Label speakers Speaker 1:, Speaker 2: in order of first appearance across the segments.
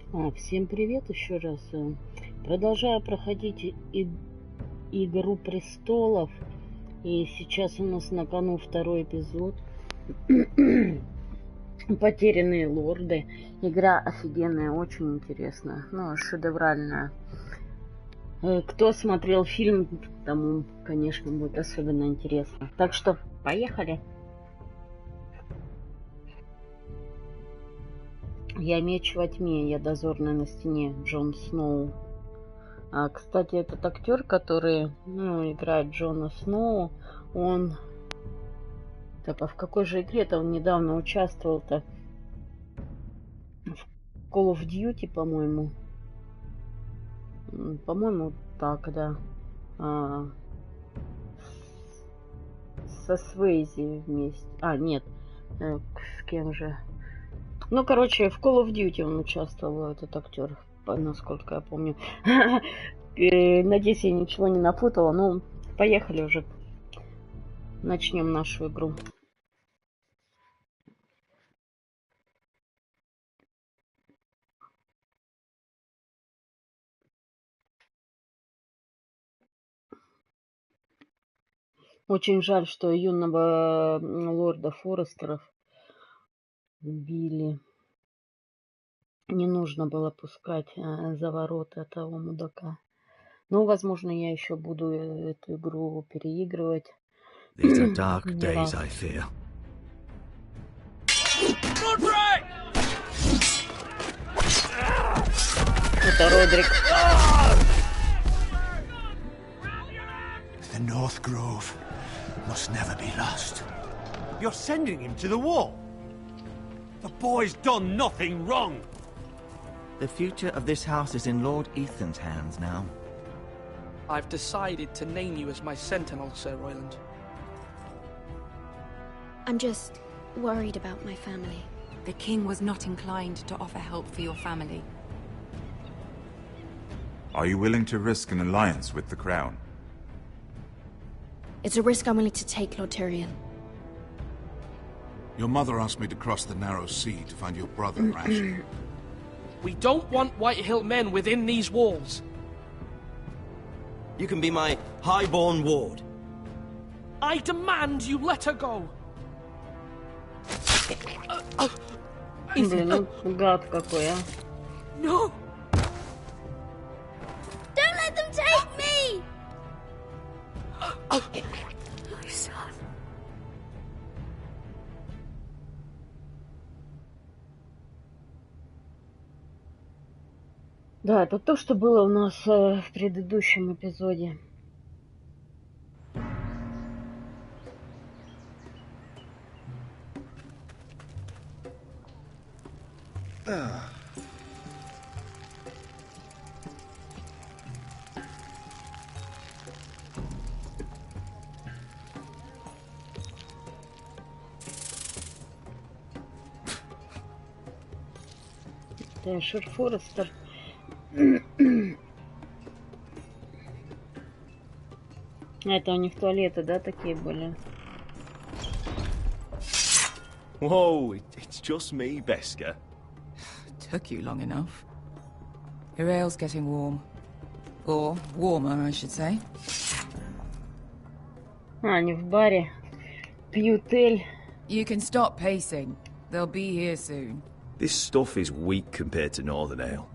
Speaker 1: Всем привет еще раз. Продолжаю проходить Игру Престолов. И сейчас у нас на кону второй эпизод. Потерянные лорды. Игра офигенная, очень интересная. Ну, шедевральная. Кто смотрел фильм, тому, конечно, будет особенно интересно. Так что, поехали. Я меч во тьме, я дозорный на стене, Джон Сноу. Кстати, этот актер, который играет Джона Сноу, он... Так, а в какой же игре-то он недавно участвовал-то? В Call of Duty, по-моему. По-моему, так, да. Со Свейзи вместе. Нет. С кем же? Ну, короче, в Call of Duty он участвовал, этот актер, насколько я помню. Надеюсь, я ничего не напутала. Ну, поехали уже. Начнем нашу игру. Очень жаль, что юного лорда Форестеров убили. Не нужно было пускать за ворота того мудака. Ну, возможно, я еще буду эту игру переигрывать.
Speaker 2: These are dark days, I fear.
Speaker 1: Это Родрик.
Speaker 3: The North Grove must never be lost.
Speaker 4: You're sending him to the wall? The boy's done nothing wrong.
Speaker 2: The future of this house is in Lord Ethan's hands now.
Speaker 5: I've decided to name you as my sentinel, Sir Royland.
Speaker 6: I'm just worried about my family.
Speaker 7: The king was not inclined to offer help for your family.
Speaker 8: Are you willing to risk an alliance with the crown?
Speaker 6: It's a risk I'm willing to take, Lord Tyrion.
Speaker 3: Your mother asked me to cross the narrow sea to find your brother, Ashley.
Speaker 5: We don't want Whitehill men within these walls.
Speaker 2: You can be my highborn ward.
Speaker 5: I demand you let her go.
Speaker 1: Блин, ну гад какой, а.
Speaker 5: No!
Speaker 6: Don't let them take me!
Speaker 7: My son.
Speaker 1: Да, это то, что было у нас в предыдущем эпизоде. Шер Форестер. Это у них туалеты, да, такие были?
Speaker 4: Whoa, it's just me, Beska.
Speaker 7: Took you long enough. Your ale's getting warm. Or warmer, I should say.
Speaker 1: Они в баре пьют эль.
Speaker 7: You can stop pacing. They'll be here soon.
Speaker 4: This stuff is weak compared to Northern Ale.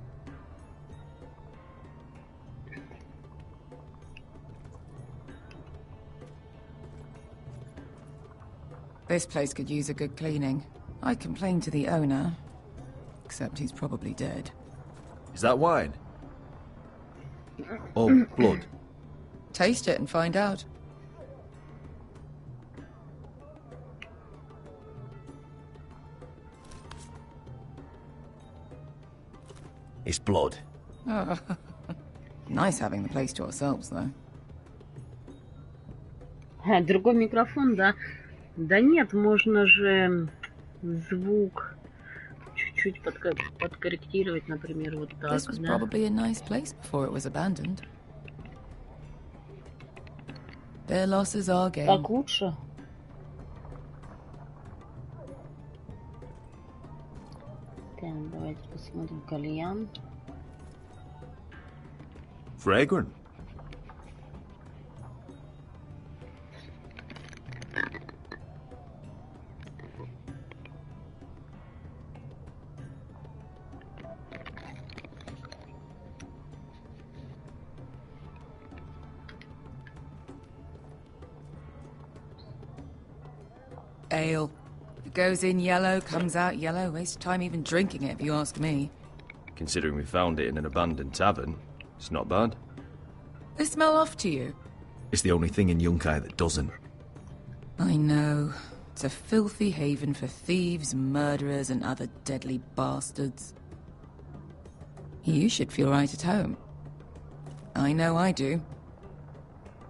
Speaker 7: This place could use a good cleaning. I complained to the owner, except he's probably dead.
Speaker 4: Is that wine? Or blood?
Speaker 7: Taste it and find out.
Speaker 4: It's blood.
Speaker 7: Oh. Nice having the place to ourselves, though.
Speaker 1: Другой микрофон, да? Да нет, можно же звук чуть-чуть подкорректировать, например, вот так.
Speaker 7: This was probably a nice place before it was abandoned. Their losses are gain.
Speaker 1: Так лучше? Так, давайте посмотрим. Кальян.
Speaker 9: Fragrant.
Speaker 7: Ale. It goes in yellow, comes out yellow. Waste time even drinking it, if you ask me.
Speaker 9: Considering we found it in an abandoned tavern, it's not bad.
Speaker 7: They smell off to you?
Speaker 9: It's the only thing in Yunkai that doesn't.
Speaker 7: I know. It's a filthy haven for thieves, murderers, and other deadly bastards. You should feel right at home. I know I do.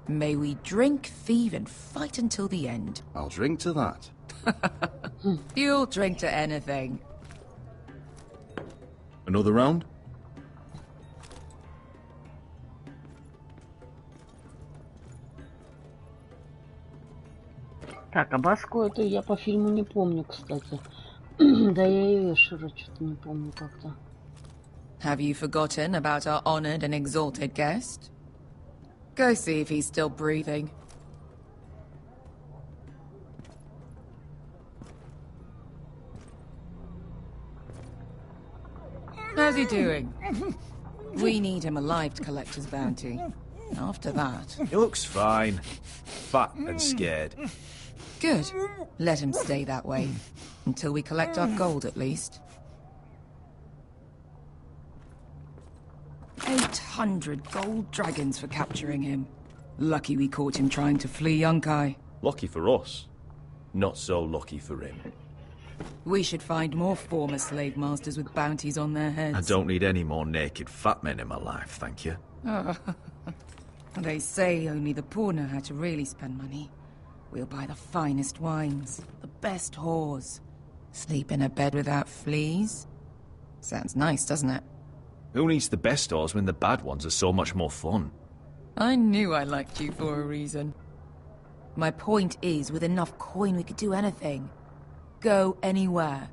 Speaker 7: May we drink, thieve, and fight until the end.
Speaker 9: I'll drink to that.
Speaker 7: You'll drink to anything.
Speaker 9: Another round?
Speaker 1: Так, а Баску эту я по фильму не помню, кстати. Да я и Эшера что-то не помню как-то.
Speaker 7: Have you forgotten about our honored and exalted guest? Go see if he's still breathing. How's he doing? We need him alive to collect his bounty. After that...
Speaker 9: He looks fine. Fat and scared.
Speaker 7: Good. Let him stay that way. Until we collect our gold, at least. 800 gold dragons for capturing him. Lucky we caught him trying to flee Yunkai.
Speaker 9: Lucky for us. Not so lucky for him.
Speaker 7: We should find more former slave masters with bounties on their heads.
Speaker 9: I don't need any more naked fat men in my life, thank you.
Speaker 7: They say only the poor know how to really spend money. We'll buy the finest wines, the best whores. Sleep in a bed without fleas? Sounds nice, doesn't it?
Speaker 9: Who needs the best whores when the bad ones are so much more fun?
Speaker 7: I knew I liked you for a reason. My point is, with enough coin we could do anything. Go anywhere.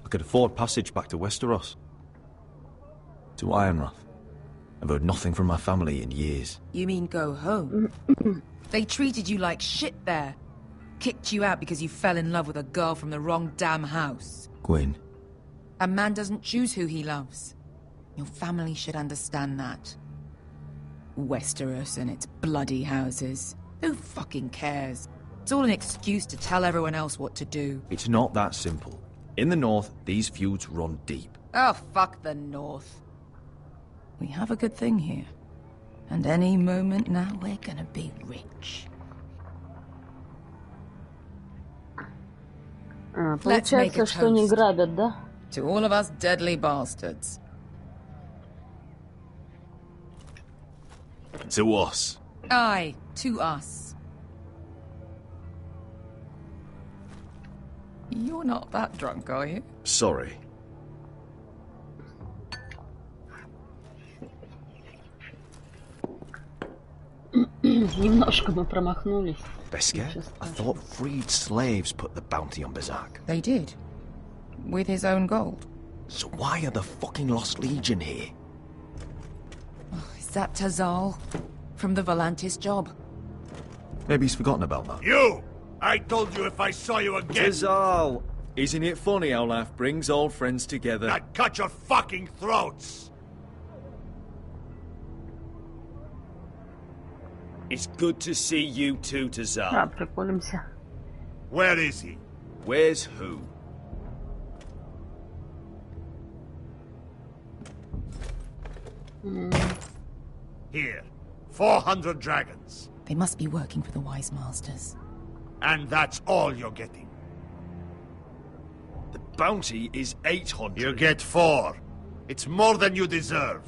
Speaker 9: I could afford passage back to Westeros. To Ironrath. I've heard nothing from my family in years.
Speaker 7: You mean go home? They treated you like shit there. Kicked you out because you fell in love with a girl from the wrong damn house.
Speaker 9: Gwyn.
Speaker 7: A man doesn't choose who he loves. Your family should understand that. Westeros and its bloody houses. Who fucking cares? It's all an excuse to tell everyone else what to do.
Speaker 9: It's not that simple. In the north, these feuds run deep.
Speaker 7: Oh, fuck the north. We have a good thing here. And any moment now, we're gonna be rich.
Speaker 1: Получается, что не грабят, да?
Speaker 7: To all of us deadly bastards.
Speaker 9: To us.
Speaker 7: Aye, to us. You're not that drunk, are you?
Speaker 9: Sorry.
Speaker 1: Немножко мы промахнулись.
Speaker 9: Besker? I thought freed slaves put the bounty on Berserk.
Speaker 7: They did. With his own gold.
Speaker 9: So why are the fucking Lost Legion here?
Speaker 7: Oh, is that Tazal? From the Volantis job?
Speaker 9: Maybe he's forgotten about that.
Speaker 4: You! I told you if I saw you again...
Speaker 9: Tazal! Isn't it funny how life brings old friends together?
Speaker 4: I'd cut your fucking throats!
Speaker 9: It's good to see you too, Tazal.
Speaker 1: Да, приколимся.
Speaker 4: Where is he?
Speaker 9: Where's who?
Speaker 4: Here. 400 dragons.
Speaker 7: They must be working for the Wise Masters.
Speaker 4: And that's all you're getting.
Speaker 9: The bounty is 800.
Speaker 4: You get 4. It's more than you deserve.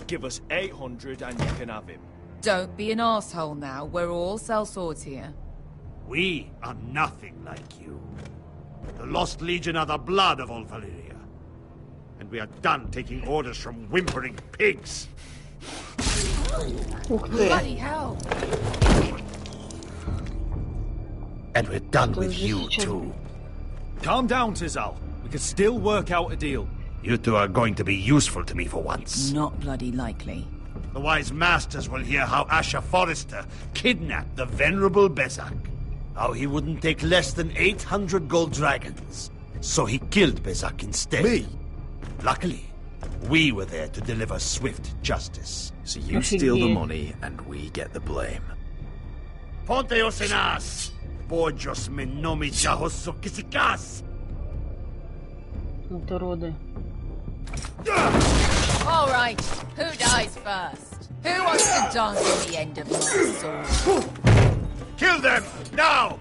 Speaker 9: Give us 800 and you can have him.
Speaker 7: Don't be an asshole now. We're all sellswords here.
Speaker 4: We are nothing like you. The Lost Legion are the blood of all Valyria. And we are done taking orders from whimpering pigs.
Speaker 7: Bloody hell!
Speaker 4: And we're done with you too.
Speaker 9: Calm down, Tizal. We can still work out a deal.
Speaker 4: You two are going to be useful to me for once.
Speaker 7: Not bloody likely.
Speaker 4: The wise masters will hear how Asher Forrester kidnapped the venerable Bezak. How he wouldn't take less than 800 gold dragons. So he killed Bezak instead.
Speaker 9: Me?
Speaker 4: Luckily, we were there to deliver swift justice.
Speaker 9: So you steal the money and we get the blame.
Speaker 4: Ponteos en as! Bojos me nomi jahoso kisikas!
Speaker 1: Уроды.
Speaker 7: All right, who dies first? Who wants to dance on the end of my sword?
Speaker 4: Kill them! Now!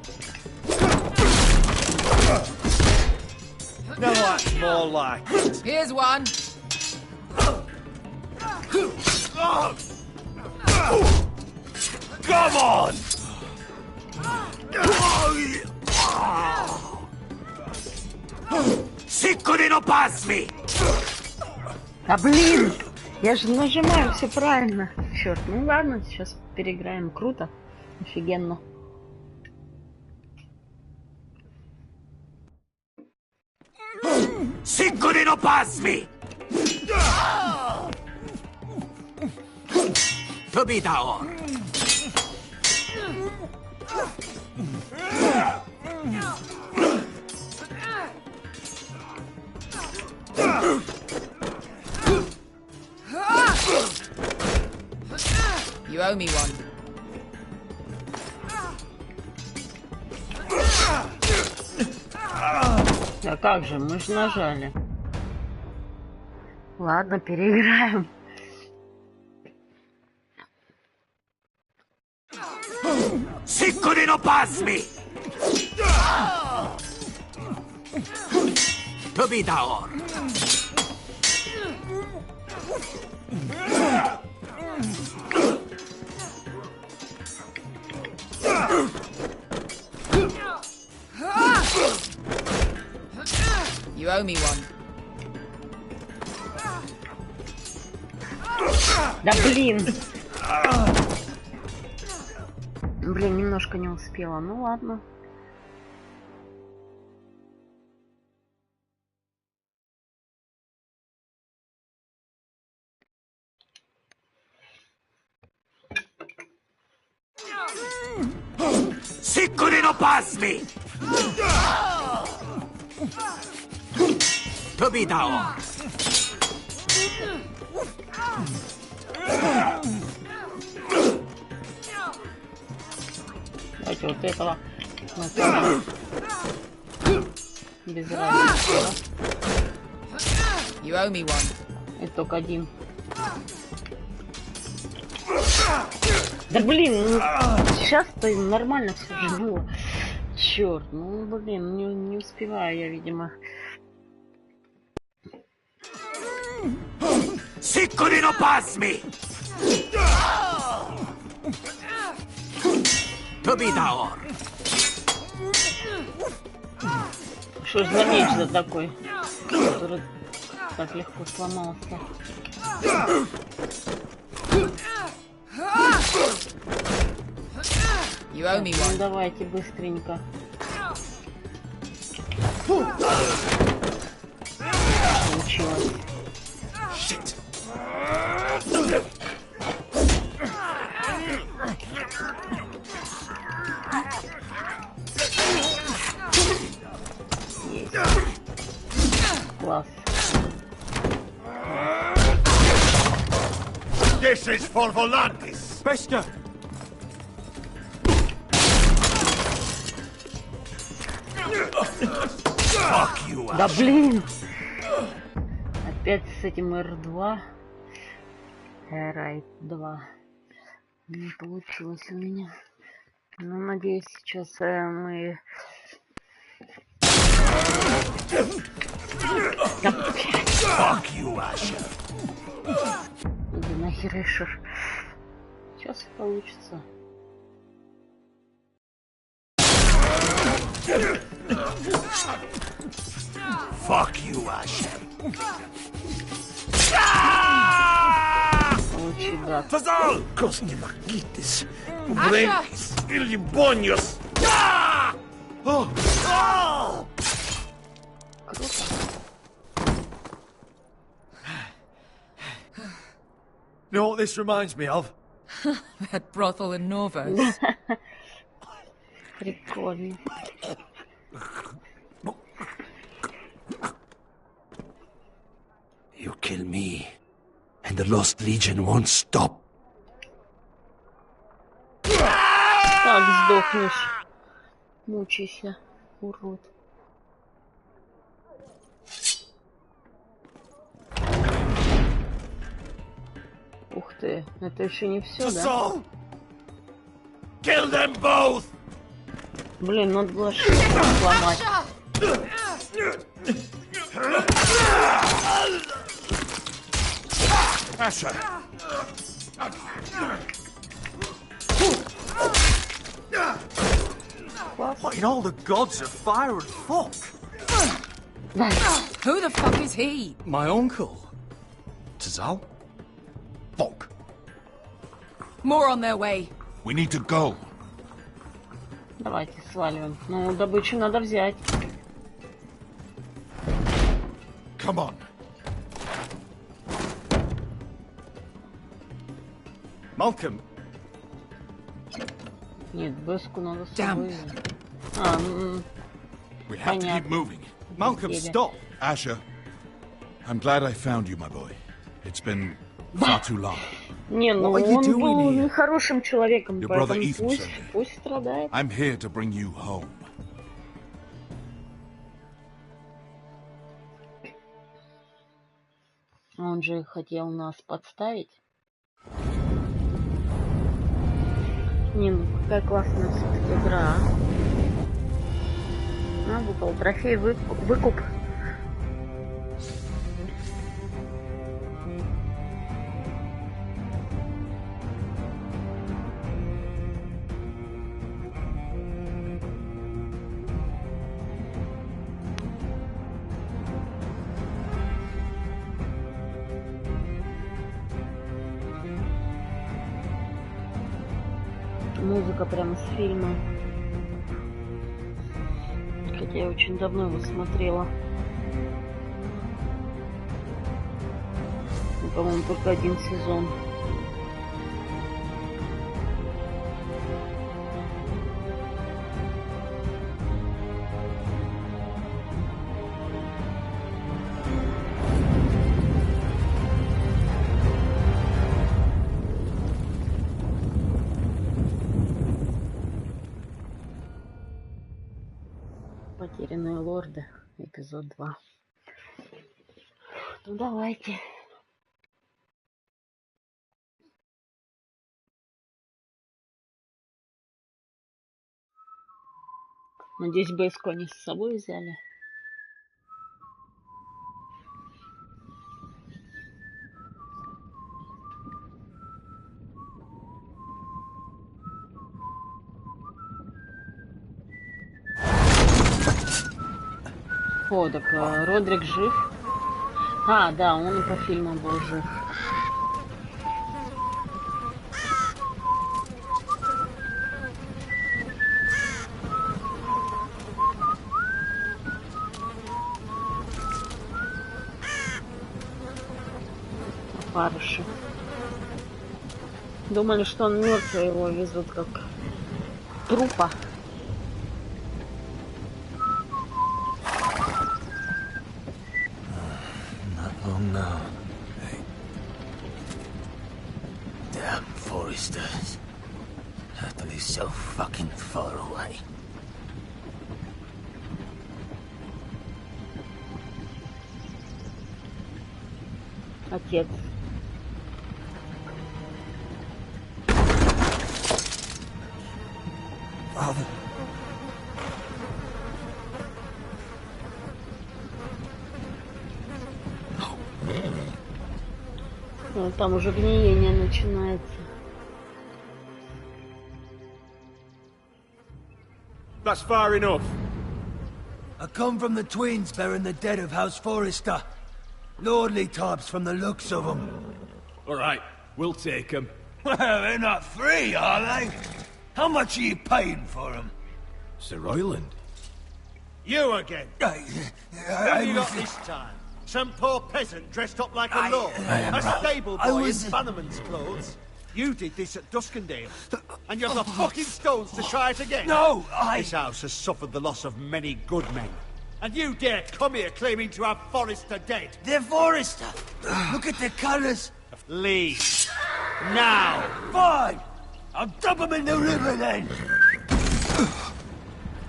Speaker 9: Now that's more like it.
Speaker 7: Here's one.
Speaker 4: Come on! Сиккуди но пасми!
Speaker 1: А блин! Я же нажимаю все правильно. Черт, ну ладно, сейчас переиграем. Круто. Офигенно.
Speaker 4: Сиккуди но пасми! Тобитаор!
Speaker 7: You owe me one.
Speaker 1: Да как же, мы же нажали. Ладно, переиграем.
Speaker 4: Сиккуди но пасми! Тобитаор!
Speaker 7: You owe me one.
Speaker 1: Да блин! Блин, немножко не успела. Ну ладно.
Speaker 4: Сиккуди но пасми! Тобитаор!
Speaker 1: Давайте вот этого. Без разницы.
Speaker 7: You owe me one.
Speaker 1: Это только один. Да блин, ну, сейчас-то нормально все же было. Черт, ну блин, не успеваю я, видимо.
Speaker 4: Сиккуди но пасми! Тобитаор!
Speaker 1: Что ж за меч-то такой, который так легко сломался?
Speaker 7: You owe me one.
Speaker 1: Ну давайте быстренько. Получилось.
Speaker 4: Shit!
Speaker 1: Класс.
Speaker 4: This is for Volantis!
Speaker 9: Bester!
Speaker 4: Fuck you,
Speaker 1: Да блин! Опять с этим R2. Райт 2. Не получилось у меня. Ну, надеюсь, сейчас мы...
Speaker 4: Fuck you, Asher!
Speaker 1: Иди нахер, Эшер. Сейчас получится.
Speaker 4: Fuck you, Asher.
Speaker 1: Получи, гад.
Speaker 4: Fazal! Косни макитис. Убренкис. Или боньос.
Speaker 9: You know what this reminds me of?
Speaker 7: That brothel in Norvos.
Speaker 1: Прикольно.
Speaker 4: You kill me, and the Lost Legion won't stop.
Speaker 1: Так сдохнешь. Мучайся, урод. Ух ты, это еще не все, да?
Speaker 4: Fazal! Kill them both!
Speaker 1: Блин, надо было что-то сломать.
Speaker 3: Asher!
Speaker 9: What in all the gods of fire and fuck?
Speaker 7: Who the fuck is he?
Speaker 9: My uncle. Tazal? Fuck.
Speaker 7: More on their way.
Speaker 3: We need to go.
Speaker 1: Давайте сваливаем. Ну, добычу надо взять.
Speaker 3: Come on.
Speaker 9: Malcolm.
Speaker 1: Нет, Беску надо с
Speaker 7: Damn.
Speaker 1: собой.
Speaker 3: We have to keep
Speaker 1: Понятно.
Speaker 3: moving.
Speaker 9: Malcolm, stop.
Speaker 3: Asher, I'm glad I found you, my boy. It's been far too long.
Speaker 1: Не, ну
Speaker 9: What are you
Speaker 1: он
Speaker 9: doing
Speaker 1: был
Speaker 9: here?
Speaker 1: нехорошим человеком,
Speaker 3: Your brother
Speaker 1: поэтому
Speaker 3: Ethan
Speaker 1: пусть,
Speaker 3: sent me.
Speaker 1: пусть страдает.
Speaker 3: I'm here to bring you home.
Speaker 1: Он же хотел нас подставить. Не, ну какая классная все-таки игра. А, выпал трофей, выкуп. Музыка прямо с фильма. Хотя я очень давно его смотрела. Ну, по-моему, только один сезон. Потерянные лорды. Эпизод 2. Ну давайте. Надеюсь, Беску они с собой взяли. О, так Родрик жив. А, да, он и по фильму был жив. Опарыши. Думали, что он мертвый, его везут как трупа.
Speaker 10: Long now. Hey. Damn foresters. That is so fucking far away.
Speaker 1: Отец.
Speaker 10: Father.
Speaker 1: Ну, там уже гниение начинается.
Speaker 9: That's far enough.
Speaker 10: I come from the twins bearing the dead of House Forrester. Lordly types from the looks of them.
Speaker 11: All right, we'll take them.
Speaker 10: Well, they're not free, are they? How much are you paying for them?
Speaker 11: Sir Royland.
Speaker 4: You again. What have you got this time? Some poor peasant dressed up like a lord? A stable boy in Bannerman's clothes? You did this at Duskendale, and you've the fucking stones to try it again?
Speaker 10: No,
Speaker 4: This house has suffered the loss of many good men. And you dare come here claiming to have Forrester dead?
Speaker 10: They're Forrester. Look at the colours.
Speaker 4: Leave. Now.
Speaker 10: Fine. I'll dump them in the river then.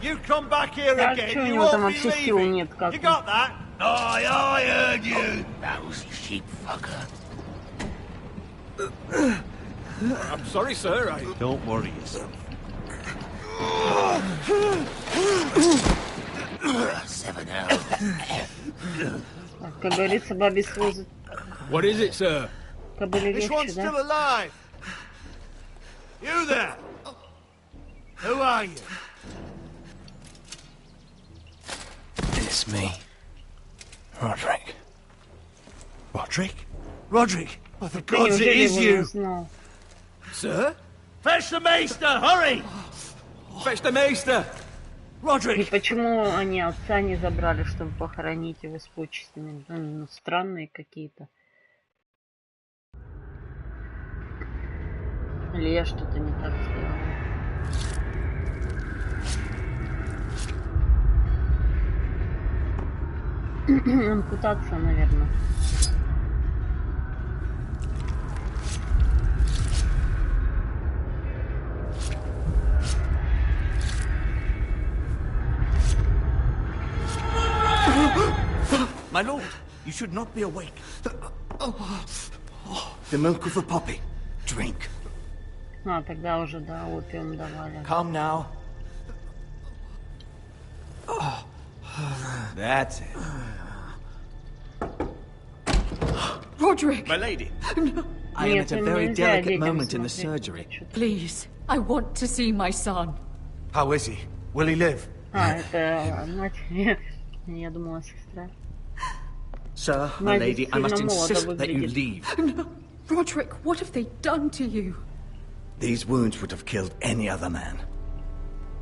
Speaker 4: You come back here again, you won't be leaving. You got that?
Speaker 10: Aye, I heard you. Lousy sheep fucker.
Speaker 11: I'm sorry, sir.
Speaker 4: Don't worry yourself.
Speaker 10: 7 hours.
Speaker 1: Как говорится, бабе слезы.
Speaker 11: What is it, sir?
Speaker 4: This one's still alive. You there? Who are you?
Speaker 10: It's me. Roderick.
Speaker 4: Roderick? Roderick? Oh, for God's sake, it is you!
Speaker 11: Sir?
Speaker 4: Fetch the Maester, hurry!
Speaker 11: Fetch the Maester!
Speaker 1: И
Speaker 4: Roderick!
Speaker 1: почему они отца не забрали, чтобы похоронить его с почестями? Ну, странные какие-то. Или я что-то не так сделала? Ампутация, наверное.
Speaker 2: My lord, you should not be awake. The milk of the poppy. Drink.
Speaker 1: А, тогда уже, да, опиум давали.
Speaker 2: Calm now. That's it.
Speaker 7: Roderick!
Speaker 2: My lady. No. I am at a very delicate moment in the surgery.
Speaker 7: Please, I want to see my son.
Speaker 10: How is he? Will he live?
Speaker 1: А, это мать. Я думала, сестра.
Speaker 2: Sir, my lady, I must insist that you leave.
Speaker 7: No. Roderick, what have they done to you?
Speaker 2: These wounds would have killed any other man.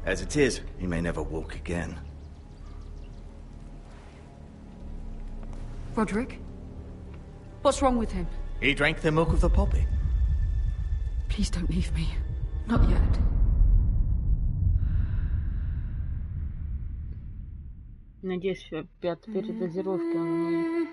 Speaker 2: As it is, he may never walk again.
Speaker 7: Roderick? What's wrong with him?
Speaker 2: He drank the milk of the poppy.
Speaker 7: Please don't leave me. Not yet.
Speaker 1: Надеюсь, от передозировки он не...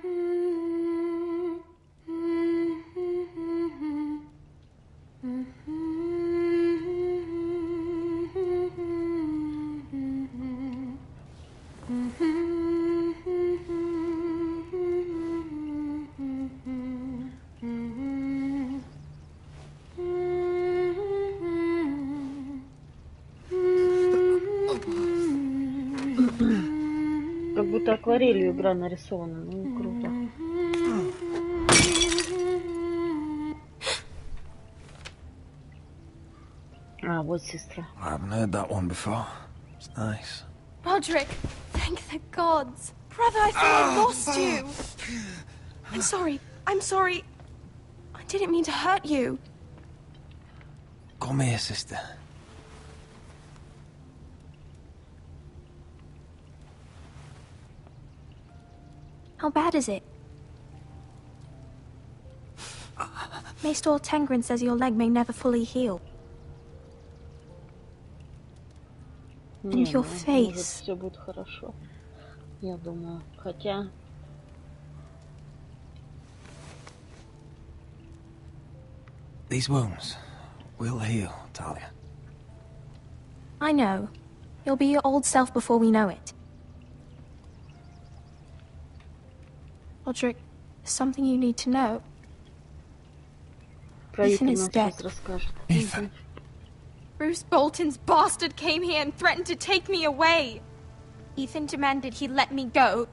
Speaker 1: Как будто акварелью игра нарисована, ну круто. А, вот сестра.
Speaker 10: I haven't heard that one before. It's nice.
Speaker 6: Roderick, thank the gods. Brother, I thought I lost you. I'm sorry. I'm sorry. I didn't mean to hurt you.
Speaker 10: Come here, sister.
Speaker 6: How bad is it? Maester Tengrin says your leg may never fully heal. And your face.
Speaker 1: Все будет хорошо. Я думаю, хотя...
Speaker 10: These wounds will heal, Talia.
Speaker 6: I know. You'll be your old self before we know it. Roderick, there's something you need to know. Ethan is dead.
Speaker 10: Ethan.
Speaker 6: Bruce Bolton's bastard came here and threatened to take me away. Ethan demanded he let me go.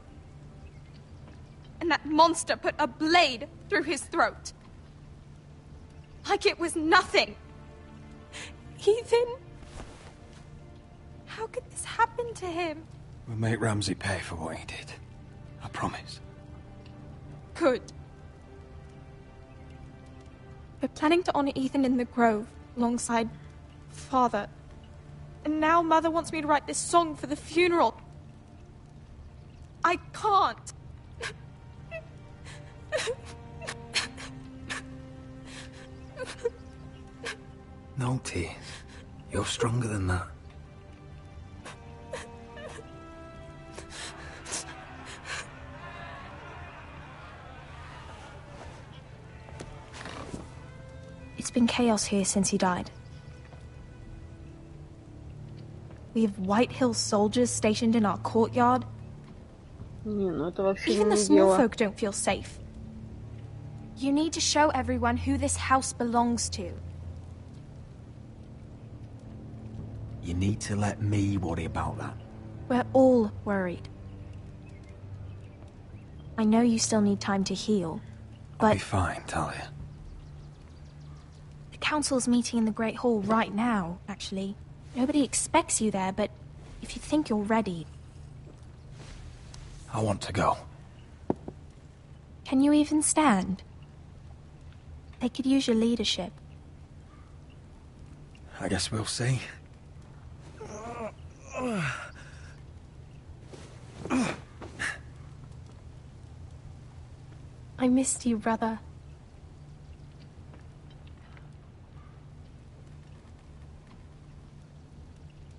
Speaker 6: And that monster put a blade through his throat. Like it was nothing. Ethan? How could this happen to him?
Speaker 12: We'll make Ramsay pay for what he did. I promise.
Speaker 6: Good. We're planning to honor Ethan in the Grove, alongside Father. And now Mother wants me to write this song for the funeral. I can't.
Speaker 12: No tears. You're stronger than that.
Speaker 6: It's been chaos here since he died. We have White Hill soldiers stationed in our courtyard. Even the small folk don't feel safe. You need to show everyone who this house belongs to.
Speaker 12: You need to let me worry about that.
Speaker 6: We're all worried. I know you still need time to heal, but...
Speaker 12: I'll be fine, Talia.
Speaker 6: The council's meeting in the Great Hall right now, actually. Nobody expects you there, but if you think you're ready...
Speaker 12: I want to go.
Speaker 6: Can you even stand? They could use your leadership.
Speaker 12: I guess we'll see.
Speaker 6: I missed you, brother.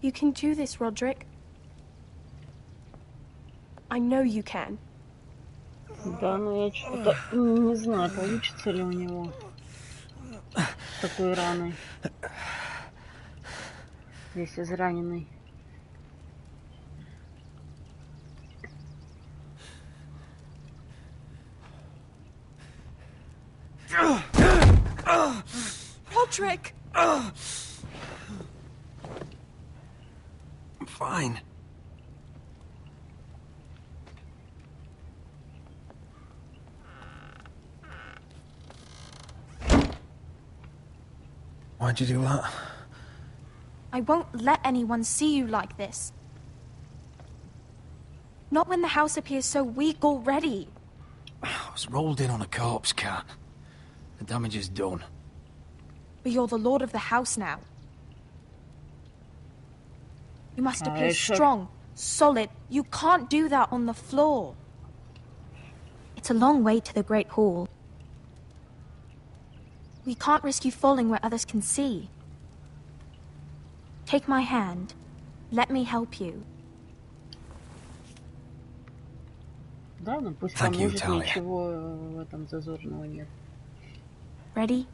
Speaker 6: You can do this, Roderick. I know you can.
Speaker 1: Да, но я что-то не знаю, получится ли у него с такой раной. Весь израненный.
Speaker 6: Roderick!
Speaker 12: I'm fine. Why'd you do that?
Speaker 6: I won't let anyone see you like this. Not when the house appears so weak already.
Speaker 12: I was rolled in on a corpse cart. The damage is done.
Speaker 6: But you're the lord of the house now. You must appear strong, solid. You can't do that on the floor. It's a long way to the Great Hall. We can't risk you falling where others can see. Take my hand. Let me help you.
Speaker 1: Да, ну пусть поможет, ничего в этом зазорного нет.
Speaker 6: Ready?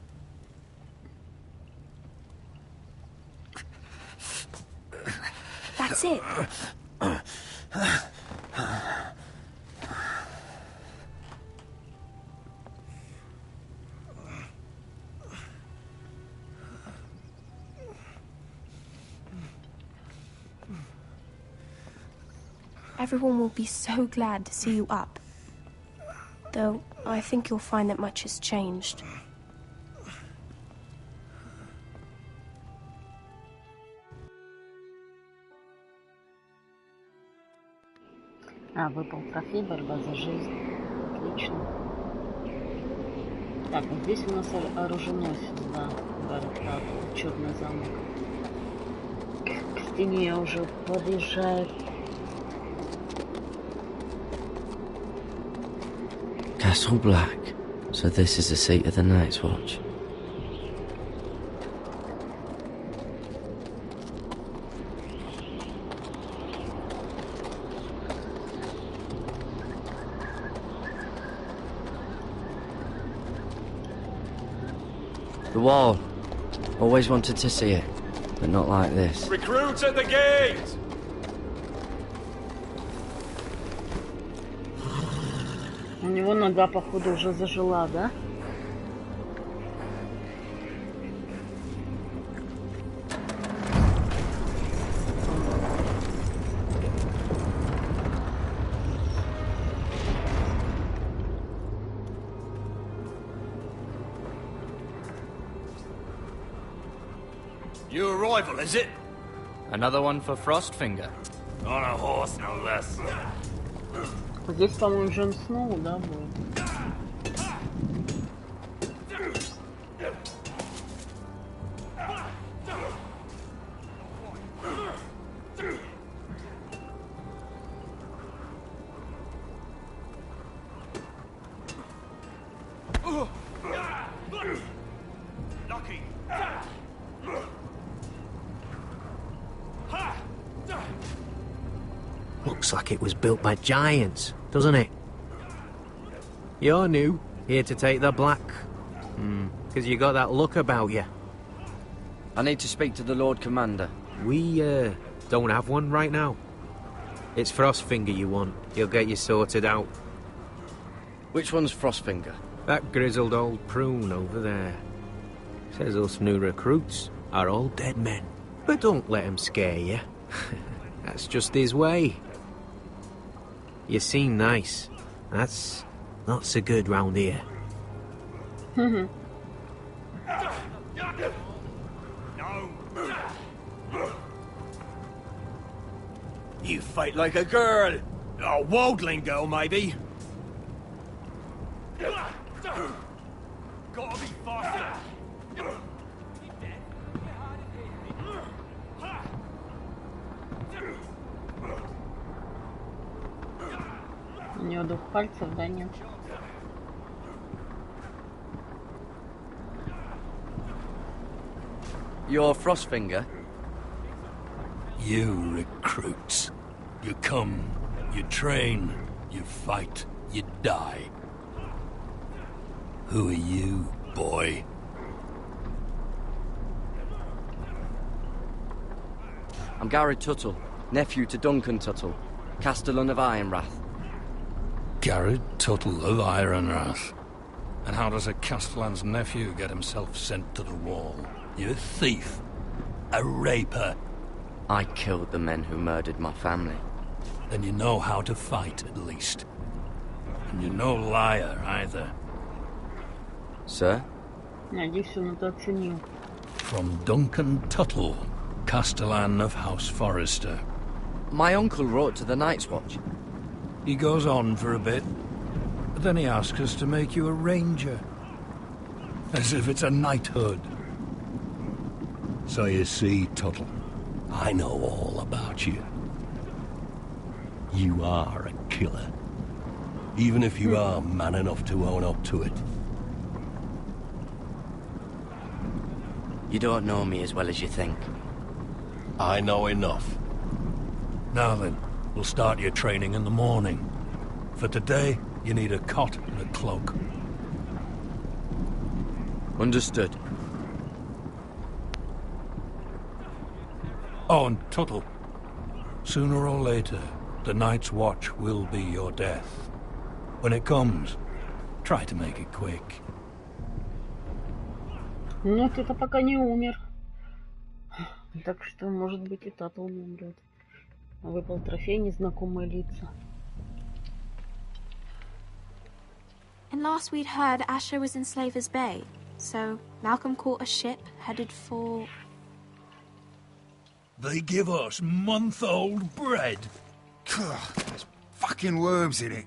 Speaker 6: That's it. Everyone will be so glad to see you up. Though, I think you'll find that much has changed.
Speaker 1: Выпал трофей, борьба за жизнь. Отлично. Так, вот здесь у нас оруженосец, да, Гаррет, черный замок. К стене уже подъезжает.
Speaker 13: Castle Black. So this is the seat of the Night's Watch. The wall. Always wanted to see it, but not like this.
Speaker 11: Recruits at the gate!
Speaker 1: У него нога, походу, уже зажила, да?
Speaker 11: New arrival, is it?
Speaker 14: Another one for Frostfinger.
Speaker 10: On a horse, no less.
Speaker 1: Здесь, по-моему, Джон Сноу, да, будет?
Speaker 14: Looks like it was built by giants, doesn't it? You're new, here to take the black. Because you got that look about you.
Speaker 13: I need to speak to the Lord Commander.
Speaker 14: We, don't have one right now. It's Frostfinger you want. He'll get you sorted out.
Speaker 13: Which one's Frostfinger?
Speaker 14: That grizzled old prune over there. Says us new recruits are all dead men. But don't let him scare you. That's just his way. You seem nice. That's not so good round here.
Speaker 10: You fight like a girl. A wildling girl, maybe. Gotta be faster.
Speaker 1: У него 2 пальцев, да, нет?
Speaker 13: You're Frostfinger?
Speaker 10: You recruits. You come, you train, you fight, you die. Who are you, boy?
Speaker 13: I'm Gary Tuttle, nephew to Duncan Tuttle, Castellan of Ironrath.
Speaker 10: Garrett Tuttle of Ironrath. And how does a Castellan's nephew get himself sent to the wall? You thief. A raper.
Speaker 13: I killed the men who murdered my family.
Speaker 10: Then you know how to fight, at least. And you're no liar, either.
Speaker 13: Sir?
Speaker 1: Надеюсь, он это оценил.
Speaker 10: From Duncan Tuttle, Castellan of House Forrester.
Speaker 13: My uncle wrote to the Night's Watch.
Speaker 10: He goes on for a bit, but then he asks us to make you a ranger. As if it's a knighthood. So you see, Tuttle, I know all about you. You are a killer. Even if you are man enough to own up to it.
Speaker 13: You don't know me as well as you think.
Speaker 10: I know enough. Now then, we'll start your training in the morning. For today, you need a cot and a cloak.
Speaker 13: Understood.
Speaker 10: Oh, and Tuttle. Sooner or later, the Night's Watch will be your death. When it comes, try to make it quick.
Speaker 1: Ну, это пока не умер. Так что, может быть, и Тата он умрет. Выпал трофей, незнакомые лица.
Speaker 6: And last we'd heard Asher was in Slaver's Bay, so Malcolm caught a ship headed for...
Speaker 10: They give us month-old bread.
Speaker 3: There's fucking worms in it.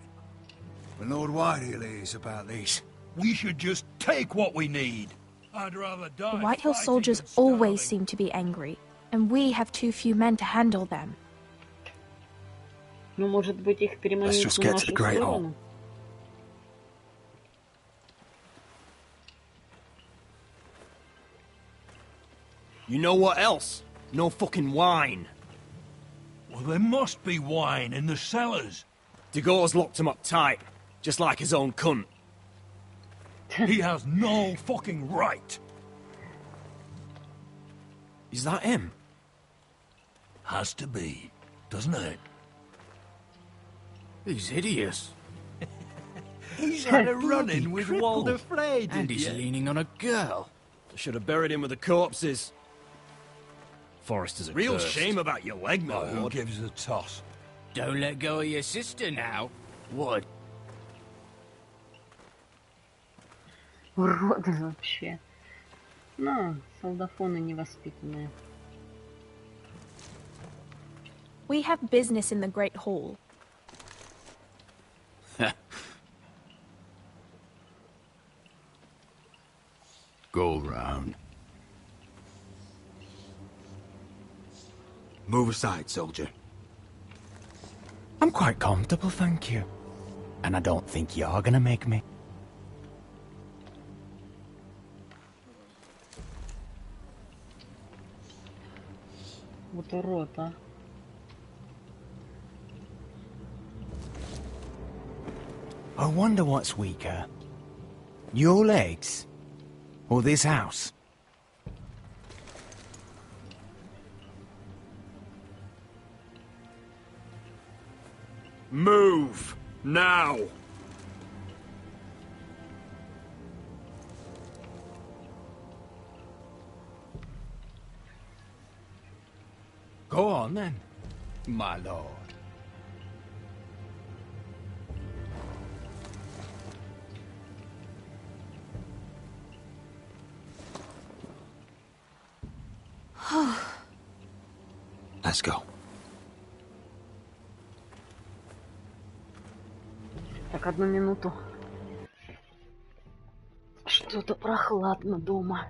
Speaker 3: When Lord Whitehill hears about these.
Speaker 10: We should just take what we need. I'd rather die.
Speaker 6: The Whitehill soldiers always seem to be angry, and we have too few men to handle them.
Speaker 1: Ну, может быть, их переманить в нашу сторону?
Speaker 4: You know what else? No fucking wine.
Speaker 10: Well, there must be wine in the cellars.
Speaker 4: Degore's locked him up tight, just like his own cunt.
Speaker 10: He has no fucking right.
Speaker 4: Is that him?
Speaker 10: Has to be, doesn't it?
Speaker 12: He's hideous.
Speaker 10: He's had a run-in with Walder Frey,
Speaker 12: and he's leaning on a girl.
Speaker 4: I should have buried him with the corpses. Forrester's a
Speaker 10: Real
Speaker 4: cursed.
Speaker 10: shame about your leg, my lord. Who gives a toss?
Speaker 12: Don't let go of your sister now. Would.
Speaker 1: Уроды вообще. Ну, солдафоны невоспитанные.
Speaker 6: We have business in the Great Hall.
Speaker 12: Go round.
Speaker 15: Move aside, soldier. I'm quite comfortable, thank you. And I don't think you're gonna make me.
Speaker 1: Вот урод, а.
Speaker 15: I wonder what's weaker. Your legs? Or this house?
Speaker 11: Move! Now!
Speaker 15: Go on then, my lord.
Speaker 2: Let's go.
Speaker 1: Так, 1 минуту. Что-то прохладно дома.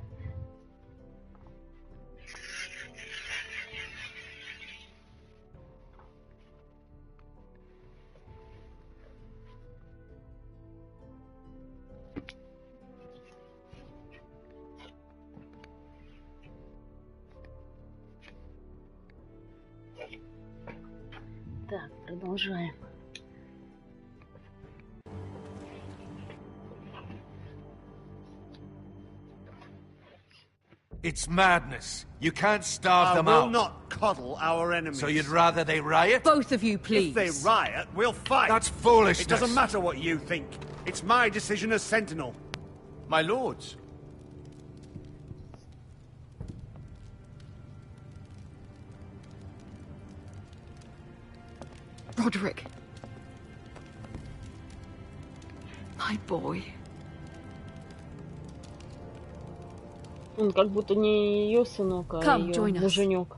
Speaker 1: Так, продолжаем.
Speaker 16: It's madness. You can't starve them
Speaker 4: I will
Speaker 16: out.
Speaker 4: not coddle our enemies.
Speaker 16: So you'd rather they riot?
Speaker 17: Both of you, please.
Speaker 4: If they riot, we'll fight.
Speaker 16: That's foolishness.
Speaker 4: It doesn't matter what you think. It's my decision as Sentinel.
Speaker 16: My lords.
Speaker 17: Roderick. My boy.
Speaker 1: Он как будто не ее сынок, а ее муженек.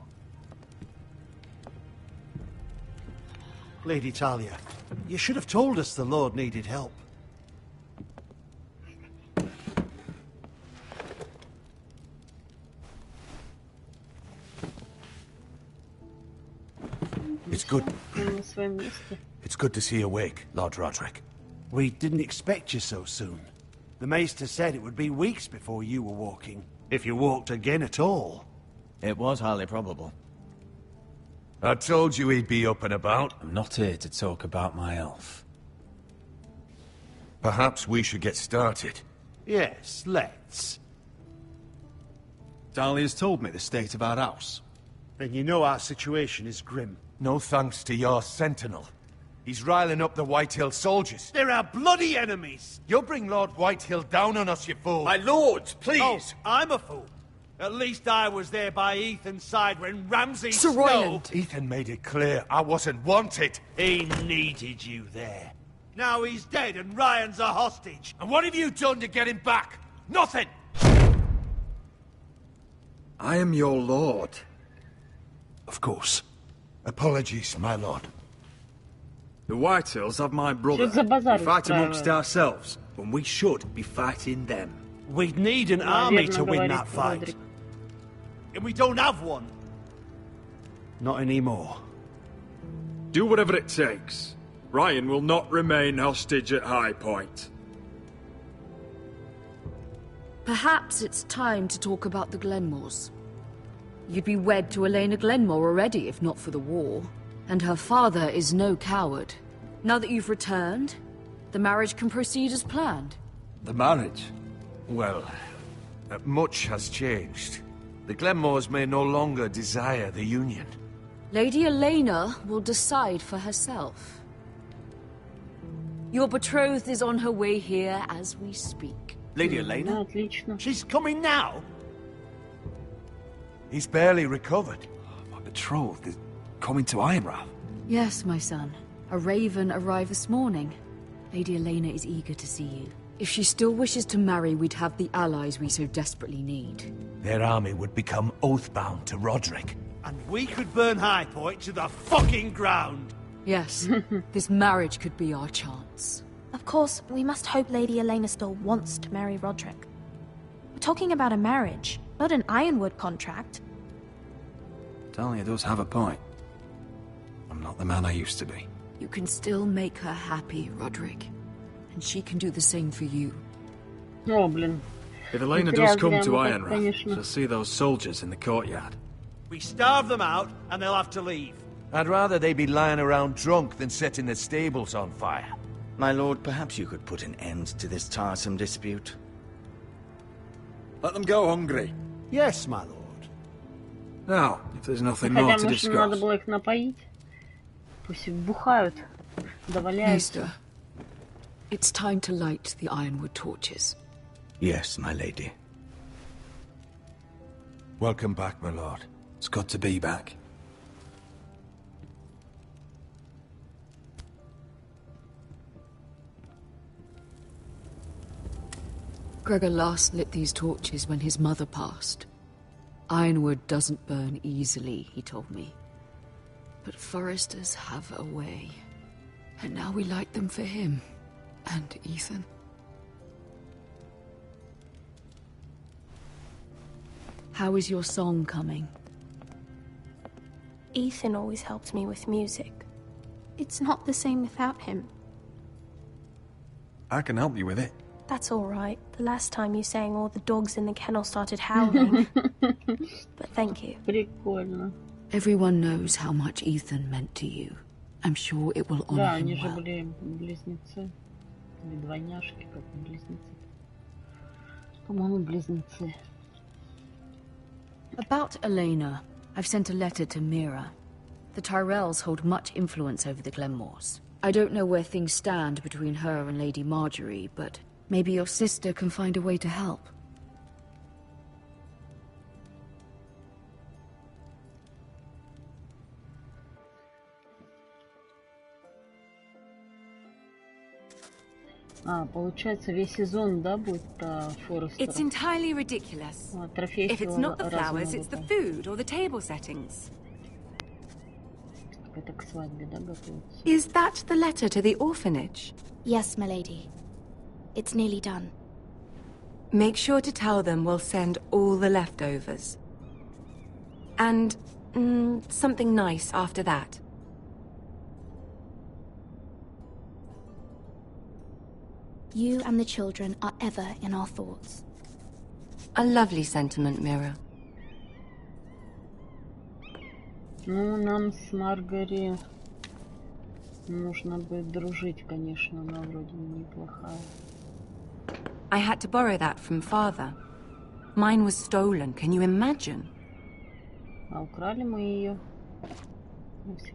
Speaker 4: Lady Talia, you should have told us the Lord needed help.
Speaker 16: It's good. It's good to see you awake, Lord Roderick.
Speaker 4: We didn't expect you so soon. The Maester said it would be weeks before you were walking, if you walked again at all.
Speaker 2: It was highly probable.
Speaker 16: I told you he'd be up and about.
Speaker 9: I'm not here to talk about my elf.
Speaker 16: Perhaps we should get started.
Speaker 4: Yes, let's.
Speaker 9: Dahlia's told me the state of our house.
Speaker 4: Then you know our situation is grim.
Speaker 16: No thanks to your sentinel. He's riling up the Whitehill soldiers.
Speaker 4: They're our bloody enemies!
Speaker 16: You'll bring Lord Whitehill down on us, you fool!
Speaker 11: My lords, please!
Speaker 4: Oh, I'm a fool. At least I was there by Ethan's side when Ramsay
Speaker 17: Sir Royland!
Speaker 16: Ethan made it clear I wasn't wanted.
Speaker 4: He needed you there. Now he's dead and Ryan's a hostage.
Speaker 16: And what have you done to get him back? Nothing!
Speaker 11: I am your lord.
Speaker 16: Of course. Apologies, my lord.
Speaker 11: The Whitehills have my brother. We fight amongst ourselves, when we should be fighting them.
Speaker 4: We'd need an army to win that fight. And we don't have one. Not anymore.
Speaker 11: Do whatever it takes. Ryan will not remain hostage at High Point.
Speaker 17: Perhaps it's time to talk about the Glenmores. You'd be wed to Elena Glenmore already, if not for the war. And her father is no coward. Now that you've returned, the marriage can proceed as planned.
Speaker 16: The marriage? Well, much has changed. The Glenmores may no longer desire the union.
Speaker 17: Lady Elena will decide for herself. Your betrothed is on her way here as we speak.
Speaker 2: Lady Elena?
Speaker 1: Отлично.
Speaker 4: She's coming now?
Speaker 16: He's barely recovered.
Speaker 12: My betrothed is coming to Ironrath.
Speaker 17: Yes, my son. A raven arrived this morning. Lady Elena is eager to see you. If she still wishes to marry, we'd have the allies we so desperately need.
Speaker 16: Their army would become oath-bound to Roderick.
Speaker 4: And we could burn High Point to the fucking ground.
Speaker 17: Yes, this marriage could be our chance.
Speaker 6: Of course, we must hope Lady Elena still wants to marry Roderick. We're talking about a marriage, not an Ironwood contract.
Speaker 12: Talia does have a point. I'm not the man I used to be.
Speaker 17: You can still make her happy, Roderick. And she can do the same for you.
Speaker 1: О, блин.
Speaker 12: If Elena does come to Ironrath, she'll see those soldiers in the courtyard.
Speaker 4: We starve them out, and they'll have to leave.
Speaker 16: I'd rather they be lying around drunk than setting the stables on fire.
Speaker 2: My lord, perhaps you could put an end to this tiresome dispute.
Speaker 3: Let them go hungry.
Speaker 4: Yes, my lord.
Speaker 12: Now, if there's nothing more to discuss.
Speaker 1: Надо было их напоить. Пусть бухают, доваляются.
Speaker 17: Maester, it's time to light the Ironwood torches.
Speaker 2: Yes, my lady.
Speaker 3: Welcome back, my lord.
Speaker 12: It's good to be back.
Speaker 17: Gregor last lit these torches when his mother passed. Ironwood doesn't burn easily, he told me. But foresters have a way. And now we light them for him. And Ethan. How is your song coming?
Speaker 6: Ethan always helps me with music. It's not the same without him.
Speaker 12: I can help you with it.
Speaker 6: That's all right. The last time you sang, all the dogs in the kennel started howling. But thank you.
Speaker 1: Прикольно.
Speaker 17: Everyone knows how much Ethan meant to you. I'm sure it will honor
Speaker 1: Да,
Speaker 17: him
Speaker 1: они же
Speaker 17: well.
Speaker 1: были близнецы. Или двойняшки, как близнецы. По-моему, близнецы.
Speaker 17: About Elena, I've sent a letter to Mira. The Tyrells hold much influence over the Glenmores. I don't know where things stand between her and Lady Marjorie, but maybe your sister can find a way to help.
Speaker 1: Получается, весь сезон, да, будет про Форестера?
Speaker 18: It's entirely ridiculous. If it's not the flowers, it's the food or the table settings.
Speaker 1: Это к свадьбе, да, готовится?
Speaker 18: Is that the letter to the orphanage?
Speaker 6: Yes, my lady. It's nearly done.
Speaker 18: Make sure to tell them we'll send all the leftovers. And something nice after that.
Speaker 6: You and the children are ever in our thoughts.
Speaker 18: A lovely sentiment, Mira.
Speaker 1: Ну, нам с Маргари нужно бы дружить, конечно, она вроде неплохая.
Speaker 18: I had to borrow that from father. Mine was stolen, can you imagine?
Speaker 1: А украли мы ее.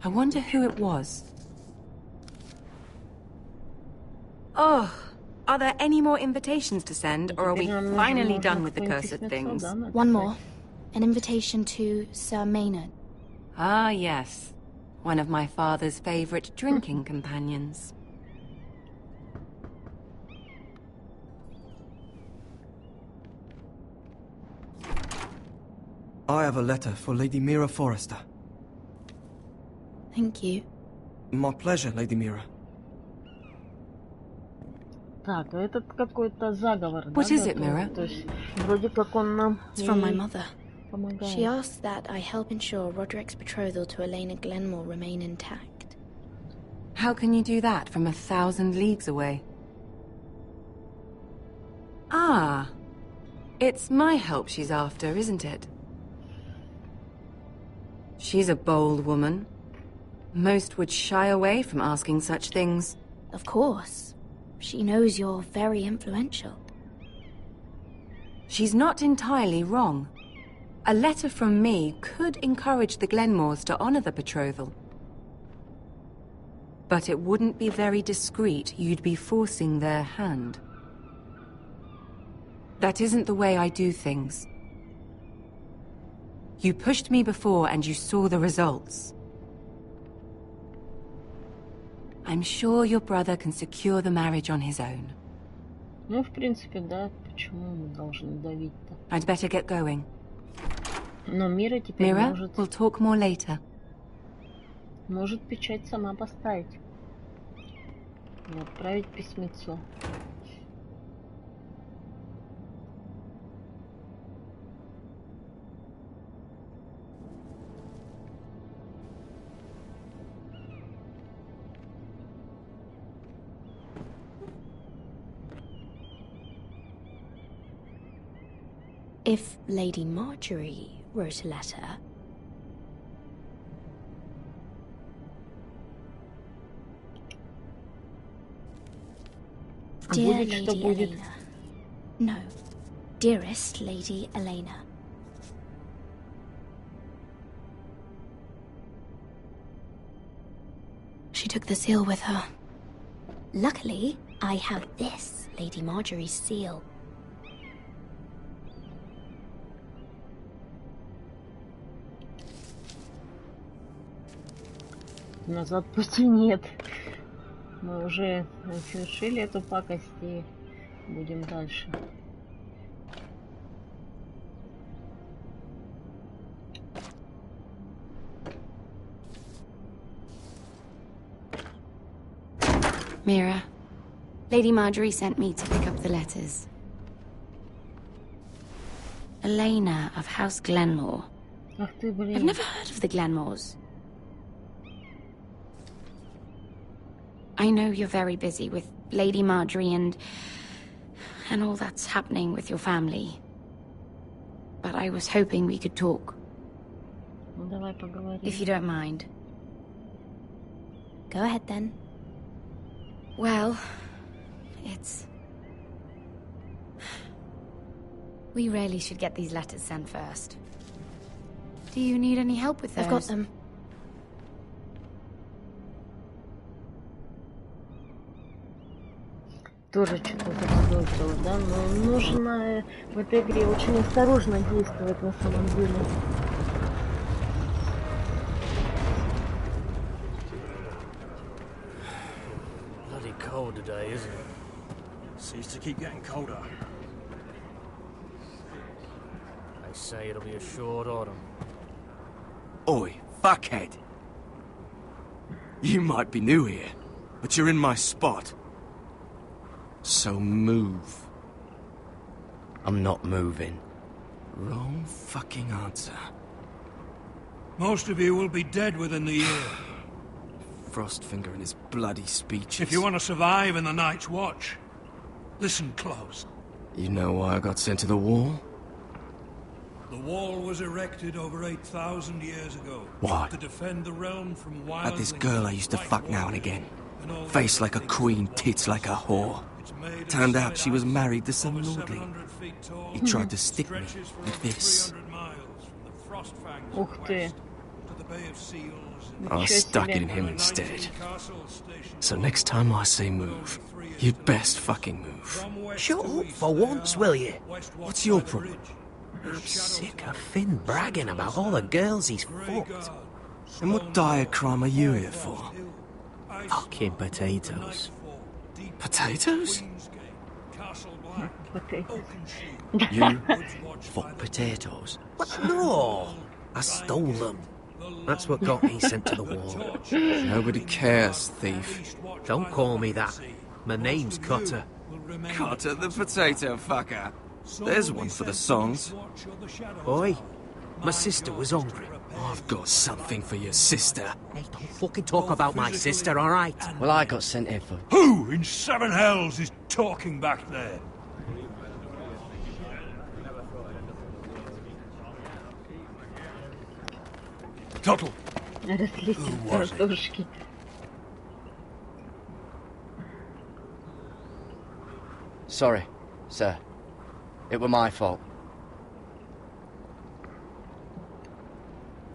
Speaker 18: I wonder who it was. Oh, are there any more invitations to send, or are we finally done with the cursed things?
Speaker 6: One more. An invitation to Sir Maynard.
Speaker 18: Ah, yes. One of my father's favorite drinking companions.
Speaker 19: I have a letter for Lady Mira Forrester.
Speaker 6: Thank you.
Speaker 19: My pleasure, Lady Mira.
Speaker 1: Так, этот какой-то заговор, да?
Speaker 18: What is it, Mira?
Speaker 1: То есть, вроде как он нам
Speaker 6: It's from my mother.
Speaker 1: помогает.
Speaker 6: She asks that I help ensure Roderick's betrothal to Elena Glenmore remain intact.
Speaker 18: How can you do that from 1,000 leagues away? Ah. It's my help she's after, isn't it? She's a bold woman. Most would shy away from asking such things.
Speaker 6: Of course. She knows you're very influential.
Speaker 18: She's not entirely wrong. A letter from me could encourage the Glenmores to honor the betrothal. But it wouldn't be very discreet. You'd be forcing their hand. That isn't the way I do things. You pushed me before and you saw the results. I'm sure your brother can secure the marriage on his own.
Speaker 1: Ну, в принципе, да. Почему мы должны давить-то?
Speaker 18: I'd better get going.
Speaker 1: Но Мира теперь
Speaker 18: Mira,
Speaker 1: может...
Speaker 18: we'll talk more later.
Speaker 1: Может печать сама поставить. И отправить письмецо.
Speaker 20: If Lady Marjorie wrote a letter... Dear Lady Elena. No. Dearest Lady Elena. She took the seal with her. Luckily, I have this, Lady Marjorie's seal.
Speaker 1: Назад пути нет. Мы уже совершили эту пакость и будем дальше.
Speaker 20: Mira, Lady Marjorie sent me to pick up the letters. Elena of House Glenmore.
Speaker 1: Ах ты, блин.
Speaker 20: I've never heard of the Glenmores. I know you're very busy with Lady Marjorie and all that's happening with your family. But I was hoping we could talk.
Speaker 1: Ну, давай поговорим.
Speaker 20: If you don't mind. Go ahead then. Well, it's... We really should get these letters sent first. Do you need any help with those? I've got them.
Speaker 1: Тоже что-то заподозрил, да? Но нужно в этой игре очень осторожно действовать на самом деле.
Speaker 21: Bloody cold today, isn't it? Seems to keep getting colder. They say it'll be a short autumn.
Speaker 11: Oi, fuckhead! You might be new here, but you're in my spot. So move.
Speaker 13: I'm not moving.
Speaker 11: Wrong fucking answer.
Speaker 10: Most of you will be dead within the year.
Speaker 11: Frostfinger and his bloody speeches.
Speaker 10: If you want to survive in the Night's Watch, listen close.
Speaker 11: You know why I got sent to the wall?
Speaker 10: The wall was erected over 8,000 years ago.
Speaker 11: Why?
Speaker 10: To defend the realm from wild...
Speaker 11: At this girl I used to fuck now and again. Face like a queen, tits like a whore. Turned out she was married to some lordly. He tried to stick me with this.
Speaker 1: Ух ты.
Speaker 11: I stuck it in him instead. So next time I say move, you'd best fucking move.
Speaker 14: Shut up for once, will you?
Speaker 11: What's your problem?
Speaker 14: I'm sick of Finn bragging about all the girls he's fucked.
Speaker 11: And what dire crime are you here for?
Speaker 14: Fucking potatoes.
Speaker 11: Potatoes?
Speaker 13: You fuck potatoes?
Speaker 14: What? No! I stole them. That's what got me sent to the wall.
Speaker 11: Nobody cares, thief.
Speaker 14: Don't call me that. My name's Cutter.
Speaker 11: Cutter the potato fucker. There's one for the songs.
Speaker 14: Oi, my sister was hungry.
Speaker 11: I've got something for your sister.
Speaker 14: Hey, don't fucking talk about my sister, all right?
Speaker 13: Well, I got sent here for...
Speaker 10: Who in seven hells is talking back there? Tuttle. Who was it?
Speaker 13: Sorry, sir. It were my fault.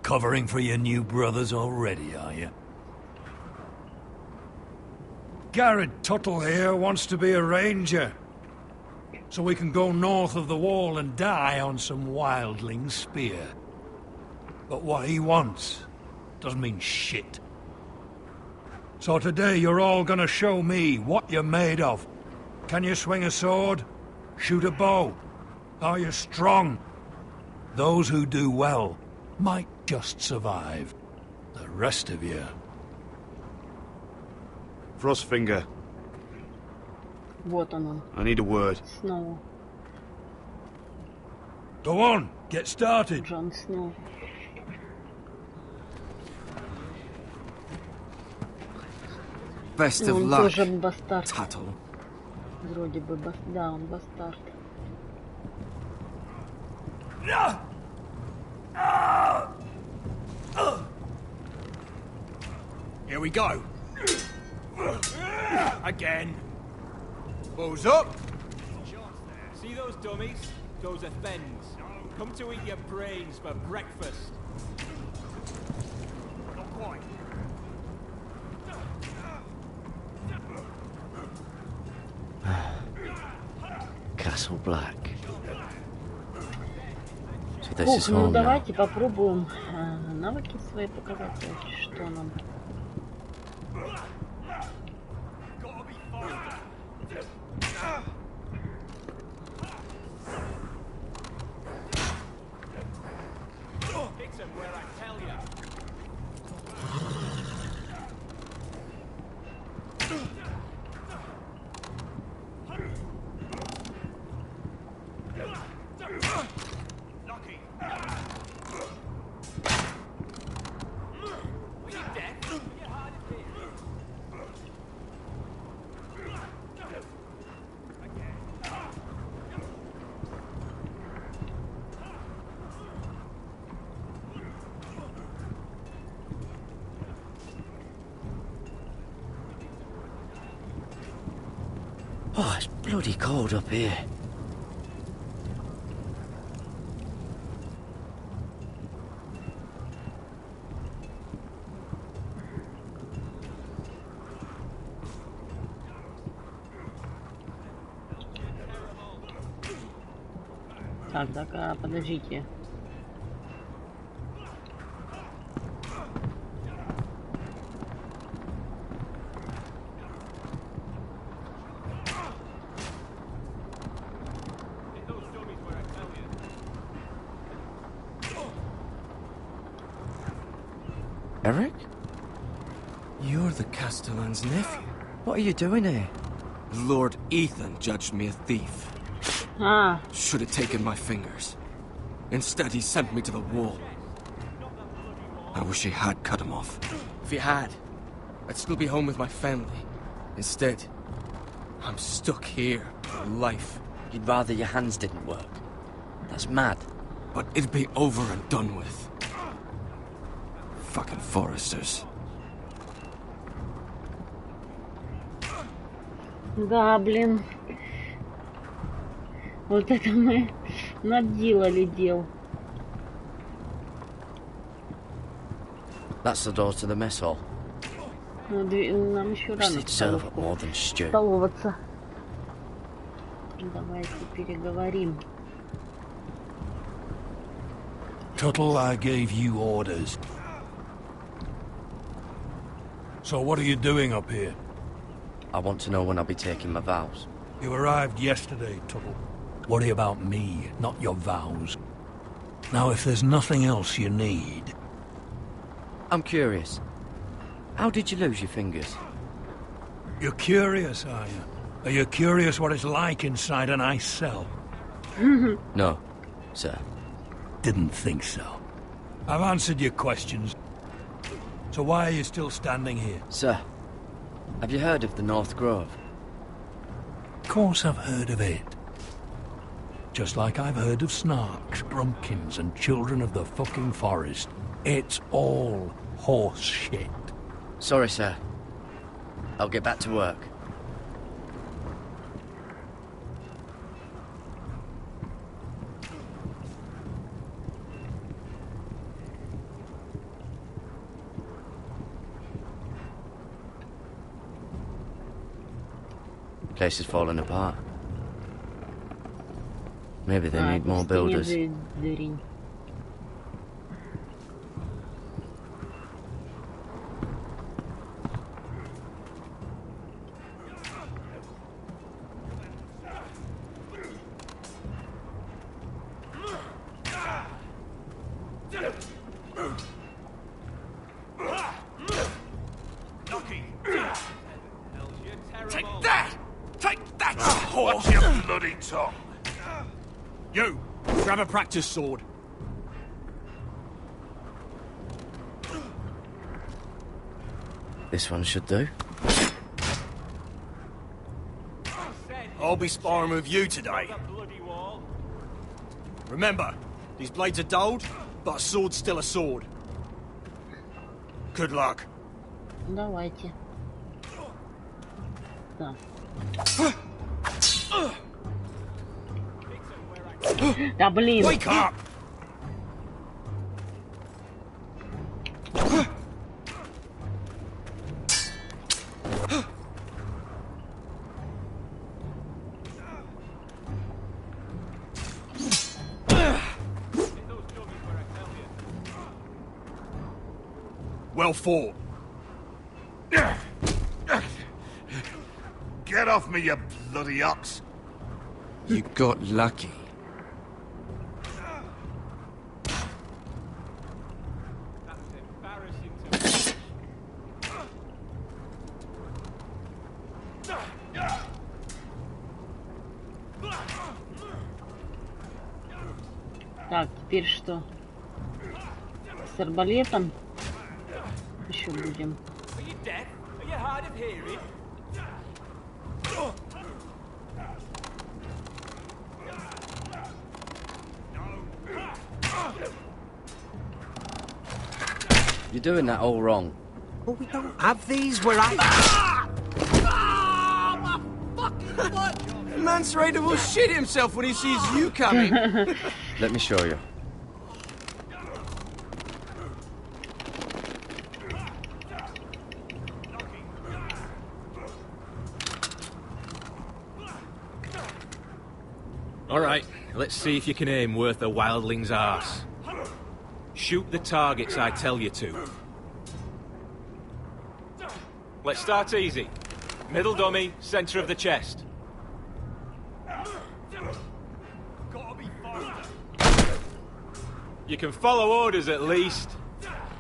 Speaker 10: Covering for your new brothers already, are you? Garrett Tuttle here wants to be a ranger. So we can go north of the wall and die on some wildling spear. But what he wants doesn't mean shit. So today you're all gonna show me what you're made of. Can you swing a sword? Shoot a bow? Are you strong? Those who do well might just survive. The rest of you...
Speaker 3: Frostfinger.
Speaker 1: Вот он.
Speaker 3: I need a word.
Speaker 1: Снова.
Speaker 10: Go on, get started.
Speaker 1: Джон Сноу.
Speaker 11: Best of
Speaker 1: Он
Speaker 11: luck,
Speaker 1: тоже бастард.
Speaker 11: Tuttle.
Speaker 1: Вроде бы, да, он бастард.
Speaker 8: Here we go. Again. Balls up.
Speaker 22: See those dummies? Those are thens. Come to eat your brains for breakfast.
Speaker 8: Not quite.
Speaker 13: Castle Black. So this
Speaker 1: Ох,
Speaker 13: is
Speaker 1: ну
Speaker 13: home now.
Speaker 1: давайте попробуем навыки свои показать, что нам.
Speaker 13: Oh, it's bloody cold up here.
Speaker 1: Так, подождите.
Speaker 13: Eric?
Speaker 11: You're the Castellan's nephew.
Speaker 13: What are you doing here?
Speaker 11: Lord Ethan judged me a thief.
Speaker 1: Ah.
Speaker 11: Should have taken my fingers. Instead, he sent me to the wall. I wish he had cut him off. If he had, I'd still be home with my family. Instead, I'm stuck here for life.
Speaker 13: You'd rather your hands didn't work. That's mad.
Speaker 11: But it'd be over and done with. Fucking Foresters.
Speaker 1: Да, блин. Вот это мы наделали дел.
Speaker 13: That's the door to the mess hall.
Speaker 1: Ну, нам еще рано
Speaker 13: They'd serve up more than stew.
Speaker 1: столоваться. Давайте переговорим.
Speaker 10: Tuttle, I gave you orders. So what are you doing up here?
Speaker 13: I want to know when I'll be taking my vows.
Speaker 10: You arrived yesterday, Tuttle. Worry about me, not your vows. Now, if there's nothing else you need...
Speaker 13: I'm curious. How did you lose your fingers?
Speaker 10: You're curious, are you? Are you curious what it's like inside an ice cell?
Speaker 13: No, sir.
Speaker 10: Didn't think so. I've answered your questions. So why are you still standing here?
Speaker 13: Sir, have you heard of the North Grove?
Speaker 10: Of course I've heard of it. Just like I've heard of Snarks, Grumpkins, and Children of the fucking Forest. It's all horse shit.
Speaker 13: Sorry, sir. I'll get back to work. Place is falling apart. Maybe they need more builders.
Speaker 8: Take that! Take that! Watch your bloody tongue!
Speaker 22: You! Grab a practice sword.
Speaker 13: This one should do.
Speaker 22: I'll be sparring with you today. Remember, these blades are dulled, but a sword's still a sword. Good luck.
Speaker 1: Давайте. Так. Да блин.
Speaker 22: Wake up! Well fought.
Speaker 8: Get off me, you bloody ox!
Speaker 11: You got lucky.
Speaker 1: Так, теперь что? С арбалетом еще будем.
Speaker 13: You're doing that all wrong.
Speaker 14: Well, we don't have these where I...
Speaker 11: Mance Raider will shit himself when he sees you coming.
Speaker 13: Let me show you.
Speaker 22: All right, let's see if you can aim worth a wildling's arse. Shoot the targets I tell you to. Let's start easy. Middle dummy, center of the chest. You can follow orders at least.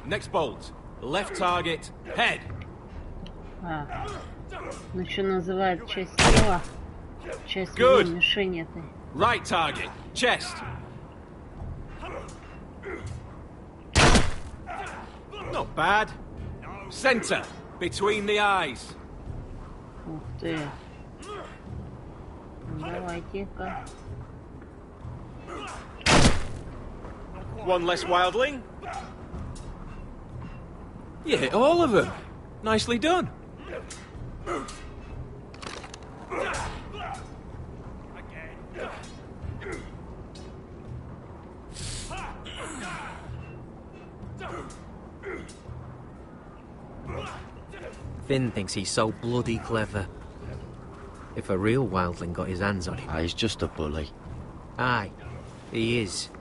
Speaker 22: Next bolt. Left target, head.
Speaker 1: А, ну что называют часть тела? Часть мишени этой.
Speaker 22: Right target, chest. Not bad. Center, between the eyes.
Speaker 1: Ух ты. Давайте-ка.
Speaker 22: One less wildling. You hit all of them. Nicely done.
Speaker 14: Finn thinks he's so bloody clever. If a real wildling got his hands on him...
Speaker 13: He's just a bully.
Speaker 14: Aye, he is.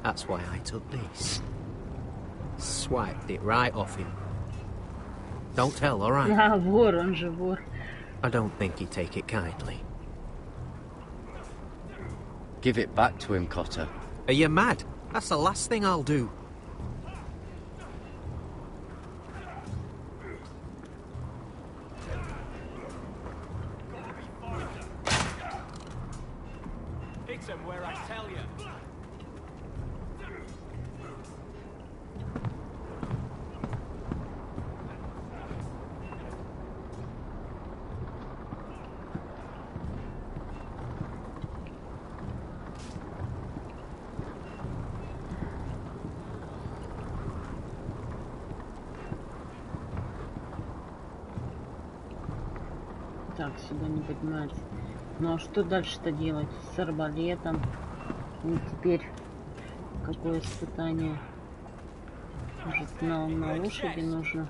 Speaker 14: That's why I took this. Swiped it right off him. Don't tell, alright?
Speaker 1: Да, вор, он же вор.
Speaker 14: I don't think he'd take it kindly.
Speaker 13: Give it back to him, Cotter.
Speaker 14: Are you mad? That's the last thing I'll do.
Speaker 22: Hit him where I tell you.
Speaker 1: Так, сюда не поднимается. Ну а что дальше-то делать с арбалетом? И теперь какое испытание? Может, на лошади нужно?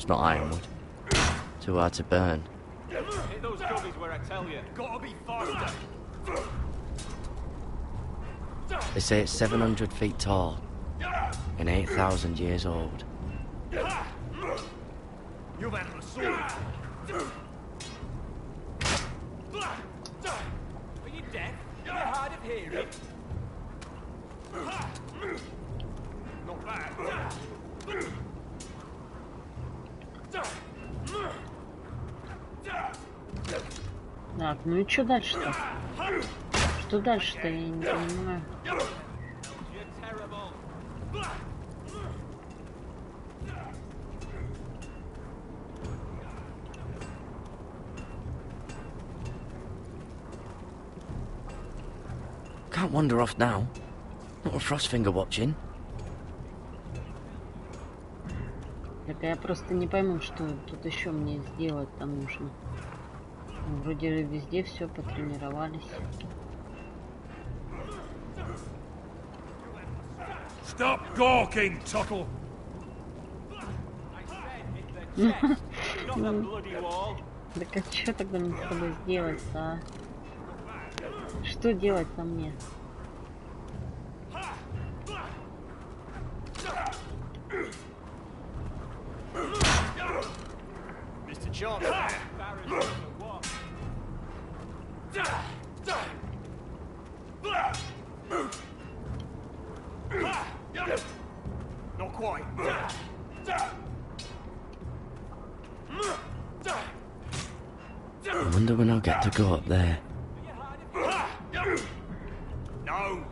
Speaker 13: not ironwood. Too hard to burn.
Speaker 22: Hit those dummies where I tell you. Gotta be faster.
Speaker 13: They say it's 700 feet tall and 8,000 years old.
Speaker 22: You've had a sword. Are you deaf? Are you hard of hearing? Not bad.
Speaker 1: Так, ну и что дальше-то? Что дальше-то, я не понимаю.
Speaker 13: Can't wander off now. Not with Frostfinger watching.
Speaker 1: Так я просто не пойму, что тут еще мне сделать-то нужно. Вроде везде все потренировались.
Speaker 8: Stop gawking, Tuttle!
Speaker 1: Так а что тогда мне с тобой сделать-то, а? Что делать-то мне?
Speaker 22: Mr. Johnson. Not quite.
Speaker 13: I wonder when I'll get to go up there.
Speaker 22: No.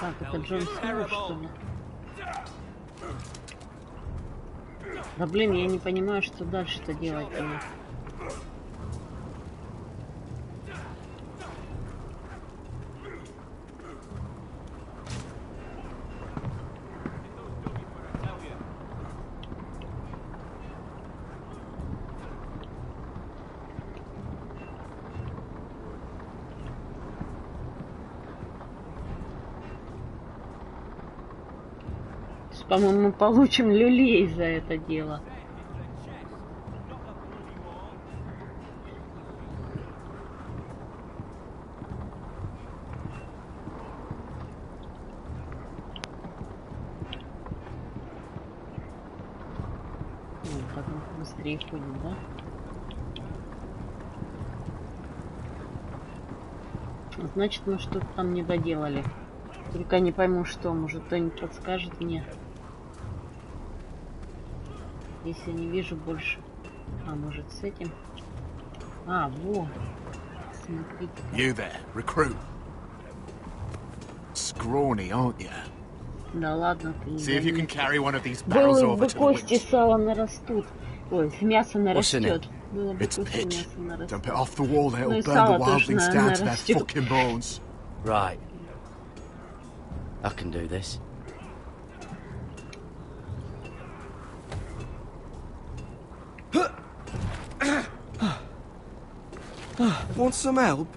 Speaker 1: Так, это Джон Сноу, что ли? Да блин, я не понимаю, что дальше-то делать-то мне. По-моему, мы получим люлей за это дело. Так быстрее ходит, да? Значит, мы что-то там не доделали. Только не пойму, что. Может, кто-нибудь подскажет мне. Если не вижу больше. А может с этим? А, вот. Смотрите.
Speaker 8: You there, recruit. Scrawny, aren't you?
Speaker 1: Да ладно ты.
Speaker 8: See if you can carry one of these barrels over to the
Speaker 1: кости
Speaker 8: winch.
Speaker 1: сала нарастут. Ой, мясо нарастет.
Speaker 8: It's pitch. Dump it off the wall, it'll
Speaker 1: Ну и
Speaker 8: burn the
Speaker 1: сало тоже
Speaker 8: wildlings down to their
Speaker 1: нарастет.
Speaker 8: fucking bones.
Speaker 13: Right. I can do this.
Speaker 19: Want some help?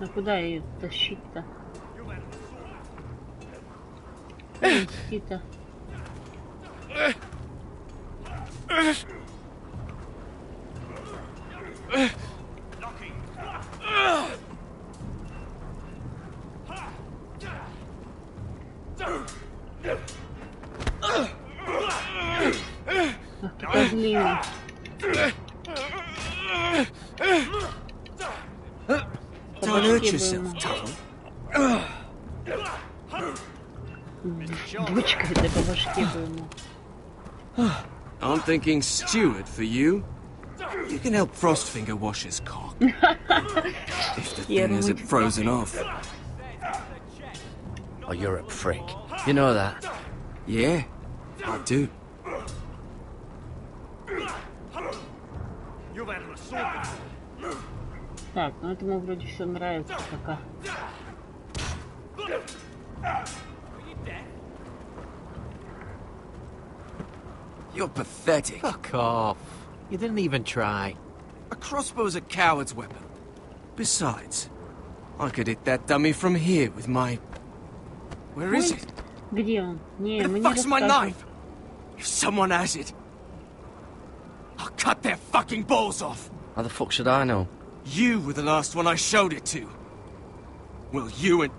Speaker 1: А куда ее тащить-то? Нести-то. Ах, какая длинная.
Speaker 19: Don't hurt yourself, Tuttle.
Speaker 1: Бочкой да по башке бы ему.
Speaker 11: I'm thinking steward for you. You can help Frostfinger wash his cock. If the thing isn't frozen off.
Speaker 13: Oh, you're a prick. You know that?
Speaker 11: Yeah, I do.
Speaker 22: You've had a sword.
Speaker 1: Так, ну этому вроде все нравится пока.
Speaker 11: You're pathetic.
Speaker 14: Fuck off. You didn't even try.
Speaker 11: A crossbow's a coward's weapon. Besides, I could hit that dummy from here with my... Where is it?
Speaker 1: Где он? Не,
Speaker 11: Where
Speaker 1: мы
Speaker 11: the
Speaker 1: не
Speaker 11: fuck's my
Speaker 1: расскажем.
Speaker 11: knife? If someone has it, I'll cut their fucking balls off.
Speaker 13: How the fuck should I know?
Speaker 11: You were the last one I showed it to. Well, you and...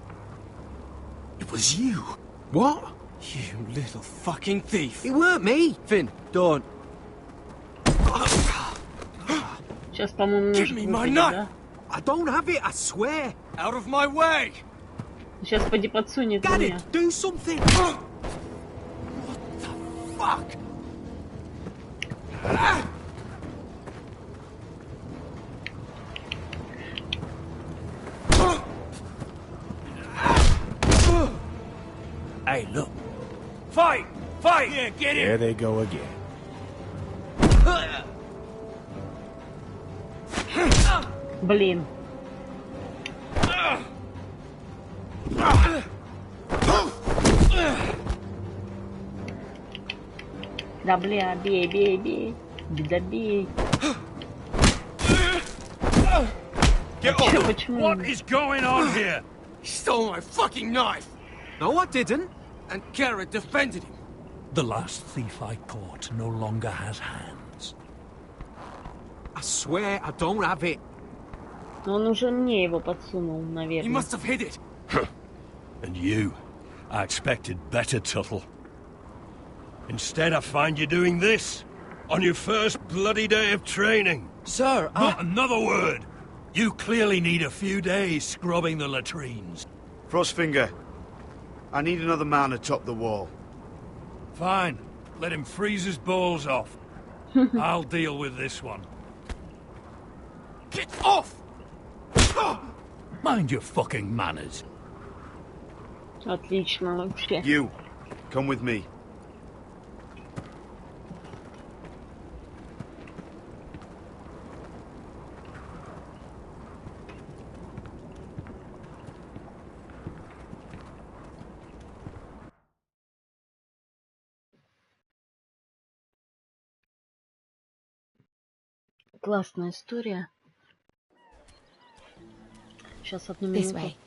Speaker 11: It was you.
Speaker 14: What?
Speaker 11: You little fucking thief.
Speaker 14: It weren't me. Finn, don't.
Speaker 1: Сейчас, по-моему,
Speaker 11: Give me my knife.
Speaker 14: I don't have it, I swear.
Speaker 11: Out of my way.
Speaker 1: Сейчас поди подсунет
Speaker 14: Get
Speaker 1: мне.
Speaker 14: it, do something.
Speaker 11: Fuck.
Speaker 10: Hey, look.
Speaker 8: Fight! Fight! Yeah, get
Speaker 10: There they go again.
Speaker 1: Блин. Да, бля, бей, бей, бей. Да бей.
Speaker 8: Get
Speaker 1: Чё,
Speaker 8: off!
Speaker 1: почему?
Speaker 8: What is going on here?
Speaker 11: He stole my fucking knife.
Speaker 14: No, I didn't.
Speaker 11: And Garrett defended him.
Speaker 10: The last thief I caught no longer has hands.
Speaker 14: I swear I don't have it.
Speaker 1: Но он уже мне его подсунул,
Speaker 11: He
Speaker 1: наверное.
Speaker 11: must have hid it.
Speaker 8: And you? I expected better, Tuttle. Instead, I find you doing this on your first bloody day of training.
Speaker 13: Sir,
Speaker 8: Not another word. You clearly need a few days scrubbing the latrines.
Speaker 2: Frostfinger, I need another man atop the wall.
Speaker 8: Fine. Let him freeze his balls off. I'll deal with this one.
Speaker 11: Get off!
Speaker 10: Mind your fucking manners.
Speaker 1: Отлично вообще.
Speaker 2: You, come with me.
Speaker 1: Классная история. Сейчас одну
Speaker 20: This
Speaker 1: минуту.
Speaker 20: way.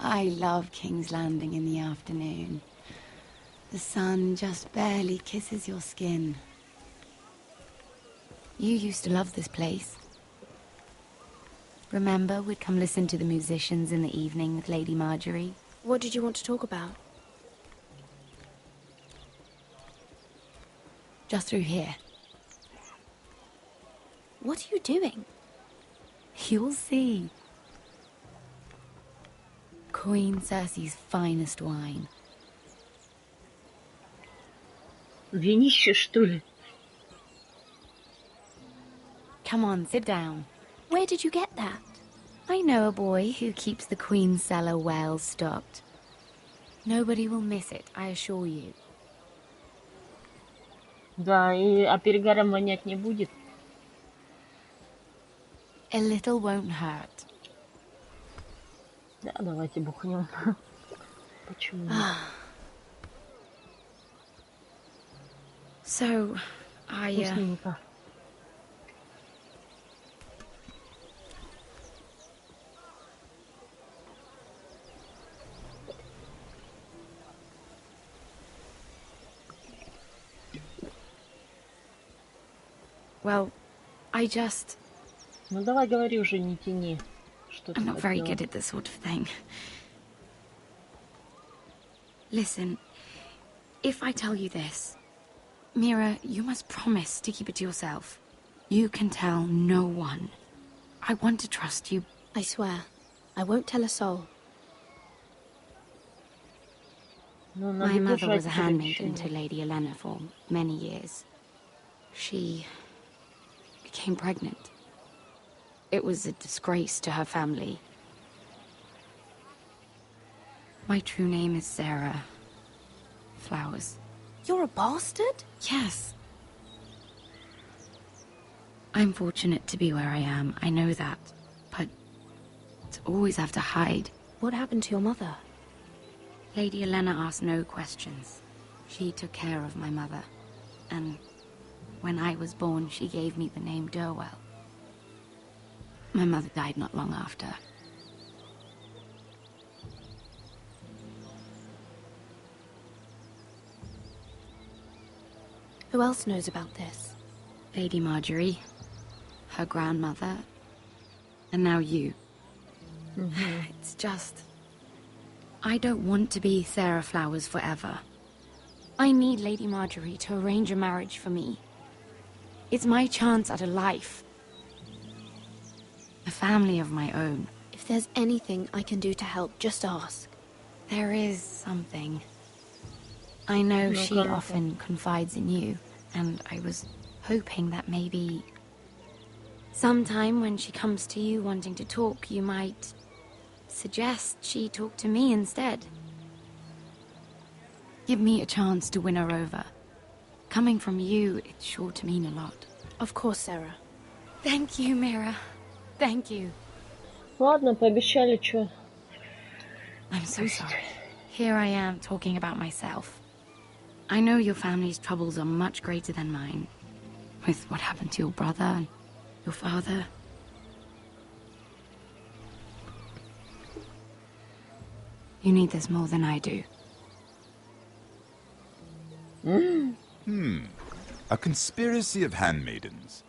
Speaker 20: I love King's Landing in the afternoon. The sun just barely kisses your skin. You used to love this place. Remember, we'd come listen to the musicians in the evening with Lady Marjorie?
Speaker 5: What did you want to talk about?
Speaker 20: Just through here.
Speaker 5: What are you doing?
Speaker 20: You'll see. Queen Cersei's finest wine.
Speaker 1: Винище, что ли?
Speaker 20: Come on, sit down.
Speaker 5: Where did you get that?
Speaker 20: I know a boy who keeps the Queen's cellar well stocked. Nobody will miss it, I assure you.
Speaker 1: Да, а перегаром вонять не будет.
Speaker 20: A little won't hurt.
Speaker 1: Да, давайте бухнем. Почему нет?
Speaker 20: So,
Speaker 1: Вкусненько.
Speaker 20: Well, I just...
Speaker 1: Ну давай говори уже, не тяни. Что ты
Speaker 20: I'm not very
Speaker 1: хотела?
Speaker 20: good at this sort of thing. Listen, if I tell you this, Mira, you must promise to keep it to yourself. You can tell no one. I want to trust you.
Speaker 5: I swear, I won't tell a soul.
Speaker 1: Ну,
Speaker 20: My
Speaker 1: надо
Speaker 20: mother was a
Speaker 1: держать
Speaker 20: handmaiden
Speaker 1: обещание.
Speaker 20: to Lady Elena for many years. She became pregnant. It was a disgrace to her family. My true name is Sarah Flowers.
Speaker 5: You're a bastard?
Speaker 20: Yes. I'm fortunate to be where I am, I know that. But to always have to hide.
Speaker 5: What happened to your mother?
Speaker 20: Lady Elena asked no questions. She took care of my mother. And when I was born, she gave me the name Durwell. My mother died not long after.
Speaker 5: Who else knows about this?
Speaker 20: Lady Marjorie, her grandmother, and now you. It's just... I don't want to be Sarah Flowers forever. I need Lady Marjorie to arrange a marriage for me. It's my chance at a life. A family of my own.
Speaker 5: If there's anything I can do to help, just ask.
Speaker 20: There is something. I know
Speaker 5: No
Speaker 20: she
Speaker 5: comment.
Speaker 20: often confides in you, and I was hoping that maybe sometime when she comes to you wanting to talk, you might suggest she talk to me instead. Give me a chance to win her over. Coming from you, it's sure to mean a lot.
Speaker 5: Of course, Sarah.
Speaker 20: Thank you, Mira. Thank you.
Speaker 1: Ладно, пообещали, что.
Speaker 20: I'm so sorry. Here I am talking about myself. I know your family's troubles are much greater than mine. With what happened to your brother and your father. You need this more than I do.
Speaker 7: A conspiracy of handmaidens.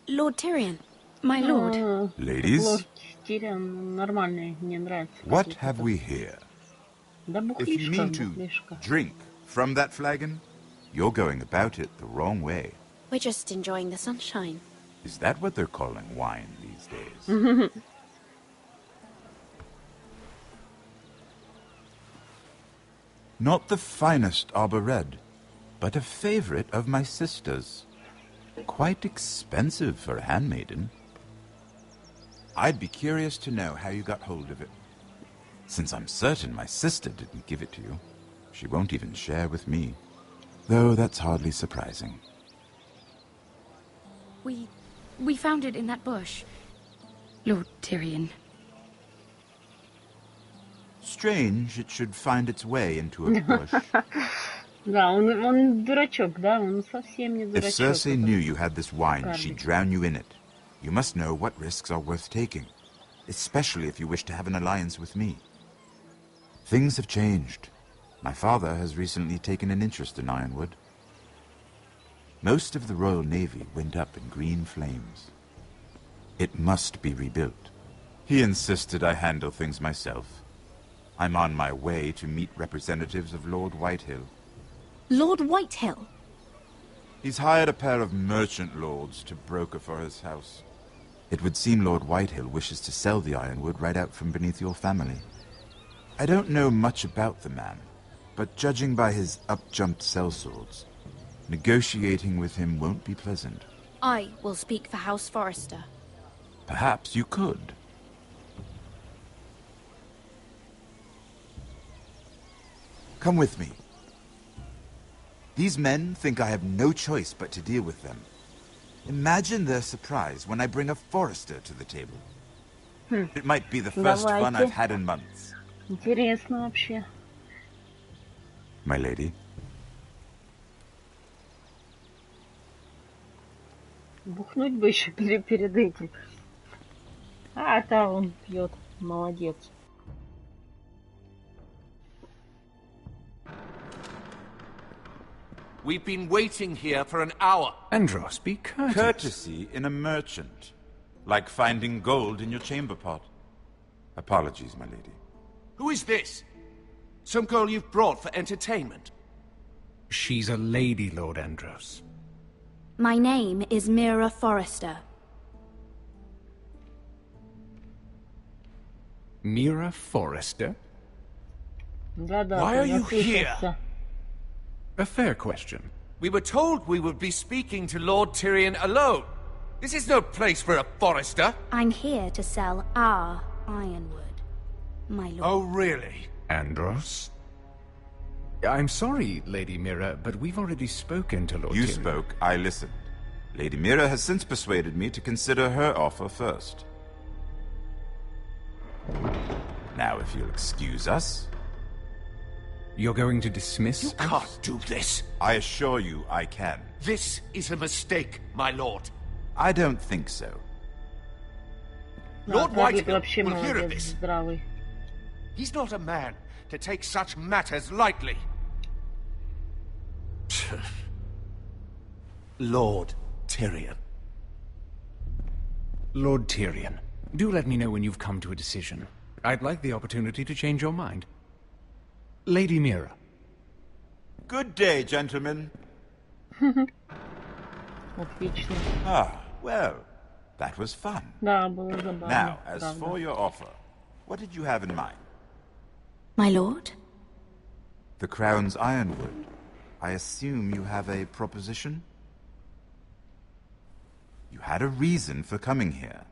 Speaker 5: Lord Tyrion.
Speaker 20: My lord.
Speaker 7: Ladies,
Speaker 1: Лорд Тирион нормальный, мне нравится.
Speaker 7: what have we here?
Speaker 1: Да
Speaker 7: If you
Speaker 1: бухлишка,
Speaker 7: mean to
Speaker 1: бухлишка.
Speaker 7: drink from that flagon, you're going about it the wrong way.
Speaker 5: We're just enjoying the sunshine.
Speaker 7: Is that what they're calling wine these days? Not the finest arbor red, but a favorite of my sister's. Quite expensive for a handmaiden. I'd be curious to know how you got hold of it. Since I'm certain my sister didn't give it to you, she won't even share with me. Though that's hardly surprising.
Speaker 20: We found it in that bush. Lord Tyrion.
Speaker 7: Strange it should find its way into a bush.
Speaker 1: Да, он дурачок, да? Он совсем не
Speaker 7: If
Speaker 1: дурачок.
Speaker 7: Cersei knew you had this wine,
Speaker 1: Карлик.
Speaker 7: she'd drown you in it. You must know what risks are worth taking, especially if you wish to have an alliance with me. Things have changed. My father has recently taken an interest in Ironwood. Most of the Royal Navy went up in green flames. It must be rebuilt. He insisted I handle things myself. I'm on my way to meet representatives of Lord Whitehill.
Speaker 5: Lord Whitehill?
Speaker 7: He's hired a pair of merchant lords to broker for his house. It would seem Lord Whitehill wishes to sell the Ironwood right out from beneath your family. I don't know much about the man, but judging by his up-jumped sellswords, negotiating with him won't be pleasant.
Speaker 5: I will speak for House Forrester.
Speaker 7: Perhaps you could. Come with me. These men think I have no choice but to deal with them. Imagine their surprise when I bring a Forrester to the table. It might be the first fun I've had in months.
Speaker 1: Интересно вообще.
Speaker 7: My lady.
Speaker 1: Бухнуть бы еще перед этим. А, да, он пьет. Молодец.
Speaker 16: We've been waiting here for an hour.
Speaker 7: Andros, be courteous. Courtesy in a merchant. Like finding gold in your chamber pot. Apologies, my lady.
Speaker 16: Who is this? Some girl you've brought for entertainment?
Speaker 14: She's a lady, Lord Andros.
Speaker 5: My name is Mira Forrester.
Speaker 14: Mira Forrester?
Speaker 16: Why are you here?
Speaker 14: A fair question.
Speaker 16: We were told we would be speaking to Lord Tyrion alone. This is no place for a Forrester.
Speaker 5: I'm here to sell our Ironwood, my lord.
Speaker 16: Oh, really?
Speaker 14: Andros? I'm sorry, Lady Mira, but we've already spoken to Lord
Speaker 7: You
Speaker 14: Tyrion.
Speaker 7: spoke, I listened. Lady Mira has since persuaded me to consider her offer first. Now, if you'll excuse us...
Speaker 14: You're going to dismiss
Speaker 16: You can't do this.
Speaker 7: I assure you I can.
Speaker 16: This is a mistake, my lord.
Speaker 7: I don't think so.
Speaker 16: Lord Whitehill
Speaker 1: вообще
Speaker 16: will hear of
Speaker 1: молодец,
Speaker 16: this.
Speaker 1: здравый.
Speaker 16: He's not a man to take such matters lightly. Lord Tyrion.
Speaker 14: Lord Tyrion, do let me know when you've come to a decision. I'd like the opportunity to change your mind. Lady Mira.
Speaker 7: Good day, gentlemen.
Speaker 1: Отлично.
Speaker 7: Ah, well, that was fun.
Speaker 1: Да, было забавно.
Speaker 7: Now, as
Speaker 1: правда.
Speaker 7: for your offer, what did you have in mind?
Speaker 5: My lord?
Speaker 7: The Crown's Ironwood. I assume you have a proposition? You had a reason for coming here.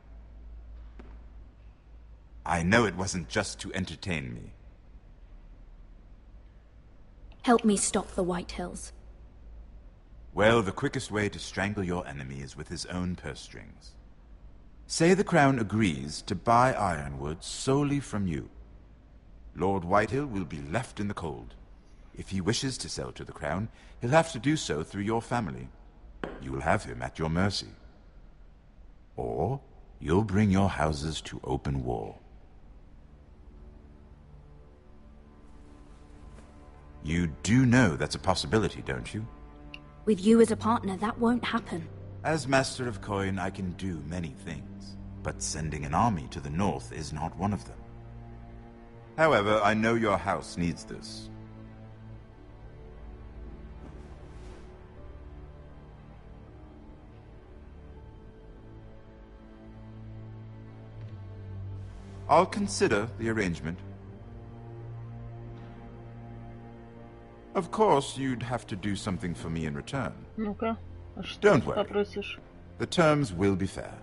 Speaker 7: I know it wasn't just to entertain me.
Speaker 5: Help me stop the Whitehills.
Speaker 7: Well, the quickest way to strangle your enemy is with his own purse strings. Say the Crown agrees to buy Ironwood solely from you. Lord Whitehill will be left in the cold. If he wishes to sell to the Crown, he'll have to do so through your family. You will have him at your mercy. Or you'll bring your houses to open war. You do know that's a possibility, don't you?
Speaker 5: With you as a partner, that won't happen.
Speaker 7: As Master of Coin, I can do many things, but sending an army to the north is not one of them. However, I know your house needs this. I'll consider the arrangement. Of course, you'd have to do something for me in return.
Speaker 1: Ну-ка, а что
Speaker 7: Don't
Speaker 1: ты
Speaker 7: worry.
Speaker 1: попросишь?
Speaker 7: The terms will be fair.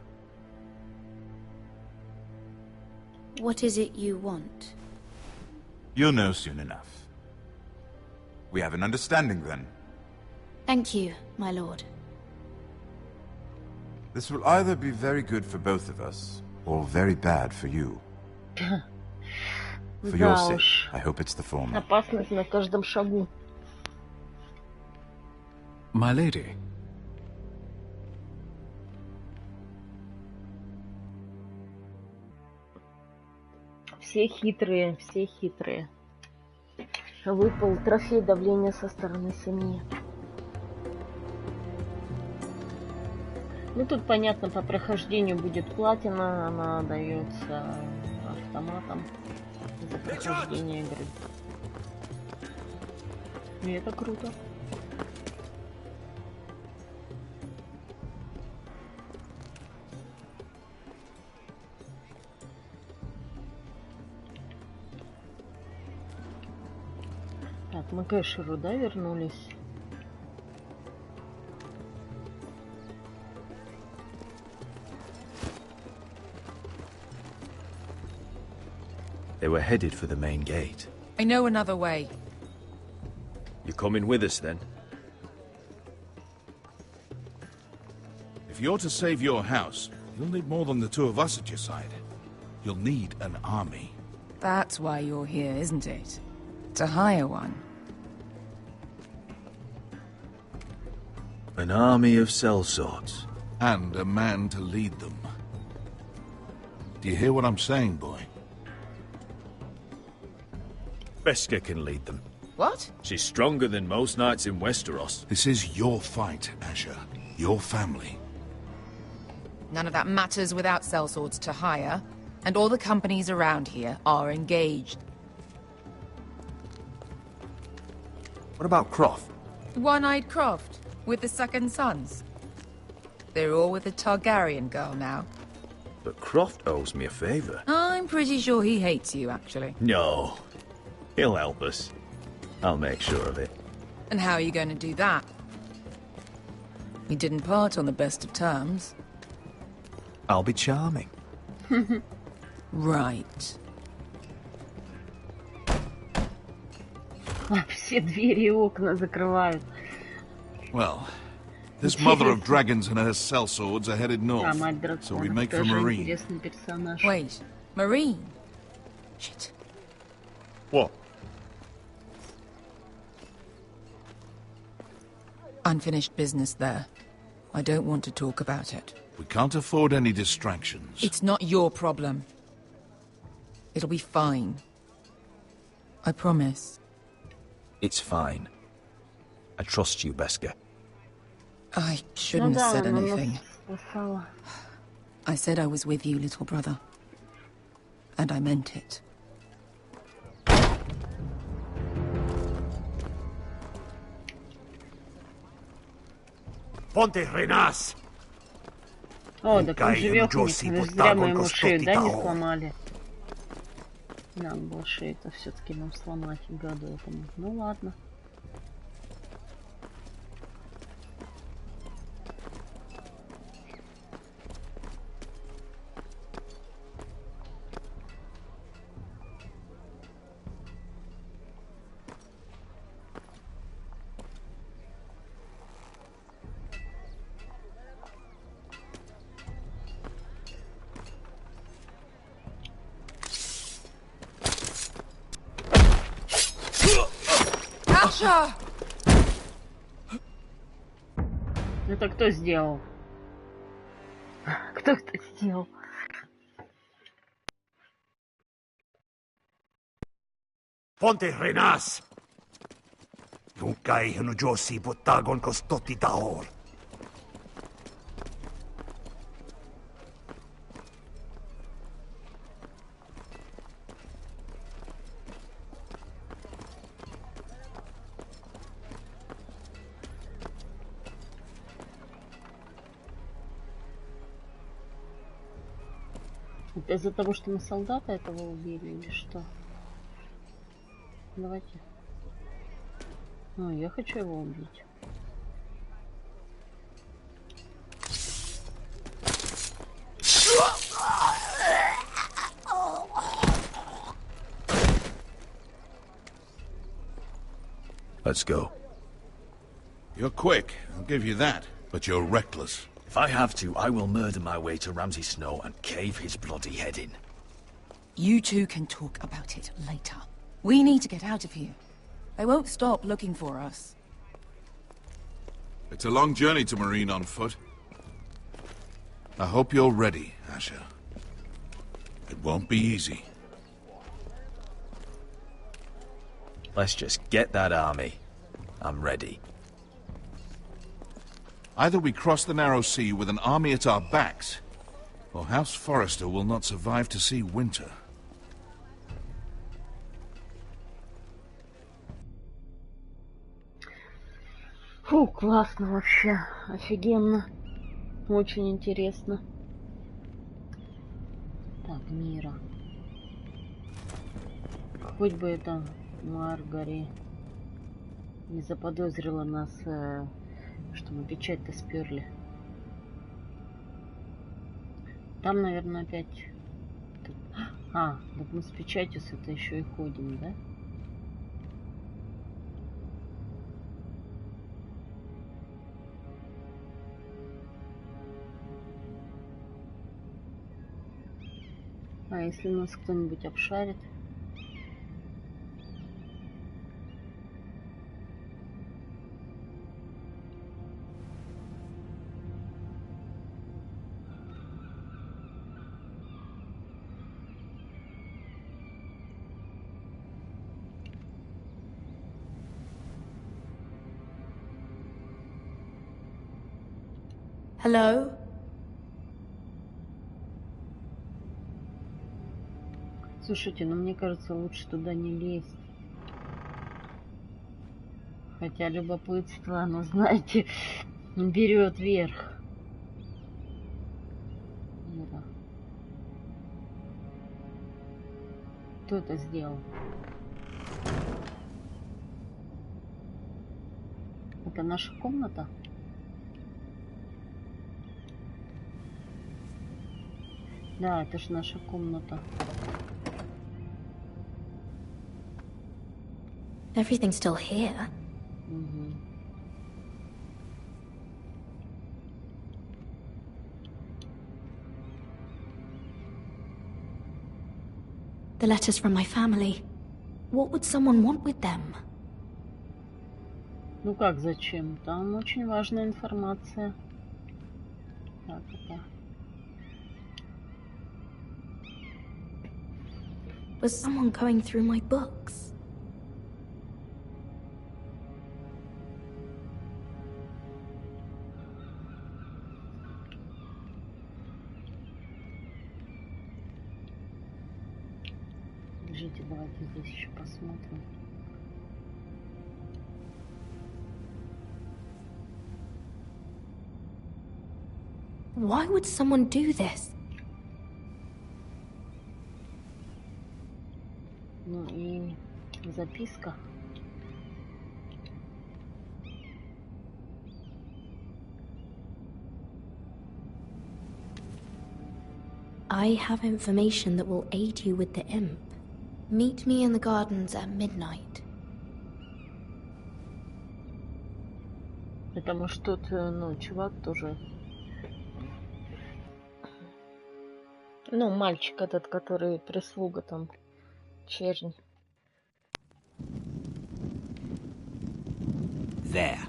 Speaker 5: What is it you want?
Speaker 7: You'll know soon enough. We have an understanding then.
Speaker 5: Thank you, my lord.
Speaker 7: This will either be very good for both of us, or very bad for you. For your
Speaker 1: Да
Speaker 7: sake,
Speaker 1: уж.
Speaker 7: I hope it's the former.
Speaker 1: Опасность на каждом шагу.
Speaker 14: My lady.
Speaker 1: Все хитрые, все хитрые. Выпал трофей давления со стороны семьи. Ну тут понятно, по прохождению будет платина, она дается автоматом за прохождение игры. И это круто. Так, мы к Эшеру, да, вернулись?
Speaker 9: They were headed for the main gate.
Speaker 15: I know another way.
Speaker 9: You coming with us, then?
Speaker 3: If you're to save your house, you'll need more than the two of us at your side. You'll need an army.
Speaker 15: That's why you're here, isn't it? To hire one.
Speaker 9: An army of sellswords.
Speaker 3: And a man to lead them. Do you hear what I'm saying, boy?
Speaker 9: Beskha can lead them.
Speaker 15: What?
Speaker 9: She's stronger than most knights in Westeros.
Speaker 3: This is your fight, Asher. Your family.
Speaker 15: None of that matters without sellswords to hire, and all the companies around here are engaged.
Speaker 9: What about Croft?
Speaker 15: One-eyed Croft, with the second sons. They're all with the Targaryen girl now.
Speaker 9: But Croft owes me a favor.
Speaker 15: I'm pretty sure he hates you, actually.
Speaker 9: No. He'll help us. I'll make sure of it.
Speaker 15: And how are you going to do that? We didn't part on the best of terms.
Speaker 9: I'll be charming.
Speaker 15: Right.
Speaker 1: Все двери и окна закрывают.
Speaker 3: Well, this mother of dragons and her sellswords are headed north, so we make for Marine.
Speaker 15: Wait, Marine? Shit.
Speaker 9: What?
Speaker 15: Unfinished business there. I don't want to talk about it.
Speaker 3: We can't afford any distractions.
Speaker 15: It's not your problem. It'll be fine. I promise.
Speaker 9: It's fine. I trust you, Beskha.
Speaker 15: I shouldn't have said anything. I said I was with you, little brother. And I meant it.
Speaker 4: Ponte Renas!
Speaker 1: О, так он живёхонек, зря мы ему шею, да, не сломали? Надо было шею-то все-таки нам сломать, гаду этому. Ну ладно. Это кто сделал? Кто это сделал?
Speaker 4: Ponte Renas! Юнкай хенуджоси буттагон костоти таор.
Speaker 1: Это из-за того, что мы солдата этого убили или что? Давайте. Ну, я хочу его убить.
Speaker 9: Let's go.
Speaker 3: You're quick, I'll give you that, but you're reckless.
Speaker 9: If I have to, I will murder my way to Ramsay Snow and cave his bloody head in.
Speaker 15: You two can talk about it later. We need to get out of here. They won't stop looking for us.
Speaker 3: It's a long journey to Marine on foot. I hope you're ready, Asher. It won't be easy.
Speaker 9: Let's just get that army. I'm ready.
Speaker 3: Either we cross the narrow sea with an army at our backs, or House Forrester will not survive to see winter.
Speaker 1: Фу, классно вообще. Офигенно. Очень интересно. Так, Мира. Хоть бы это Маргари не заподозрила нас, что мы печать-то сперли. Там, наверное, опять... А, так мы с печатью с это еще и ходим, да? А если нас кто-нибудь обшарит?
Speaker 5: Hello?
Speaker 1: Слушайте, ну мне кажется, лучше туда не лезть. Хотя любопытство, оно, знаете, берет верх. Мира. Кто это сделал? Это наша комната? Да, это ж наша комната.
Speaker 5: Everything's still here.
Speaker 1: Угу.
Speaker 5: The letters from my family. What would someone want with them?
Speaker 1: Ну как зачем? Там очень важная информация. Так, это...
Speaker 5: Was someone going through my books?
Speaker 1: Подождите, давайте здесь еще посмотрим.
Speaker 5: Why would someone do this?
Speaker 1: Ну и записка.
Speaker 5: I have information that will aid you with the imp. Meet me in the gardens at midnight.
Speaker 1: Это может тот, ну, чувак тоже. Ну, мальчик этот, который прислуга там. Чернь.
Speaker 2: There.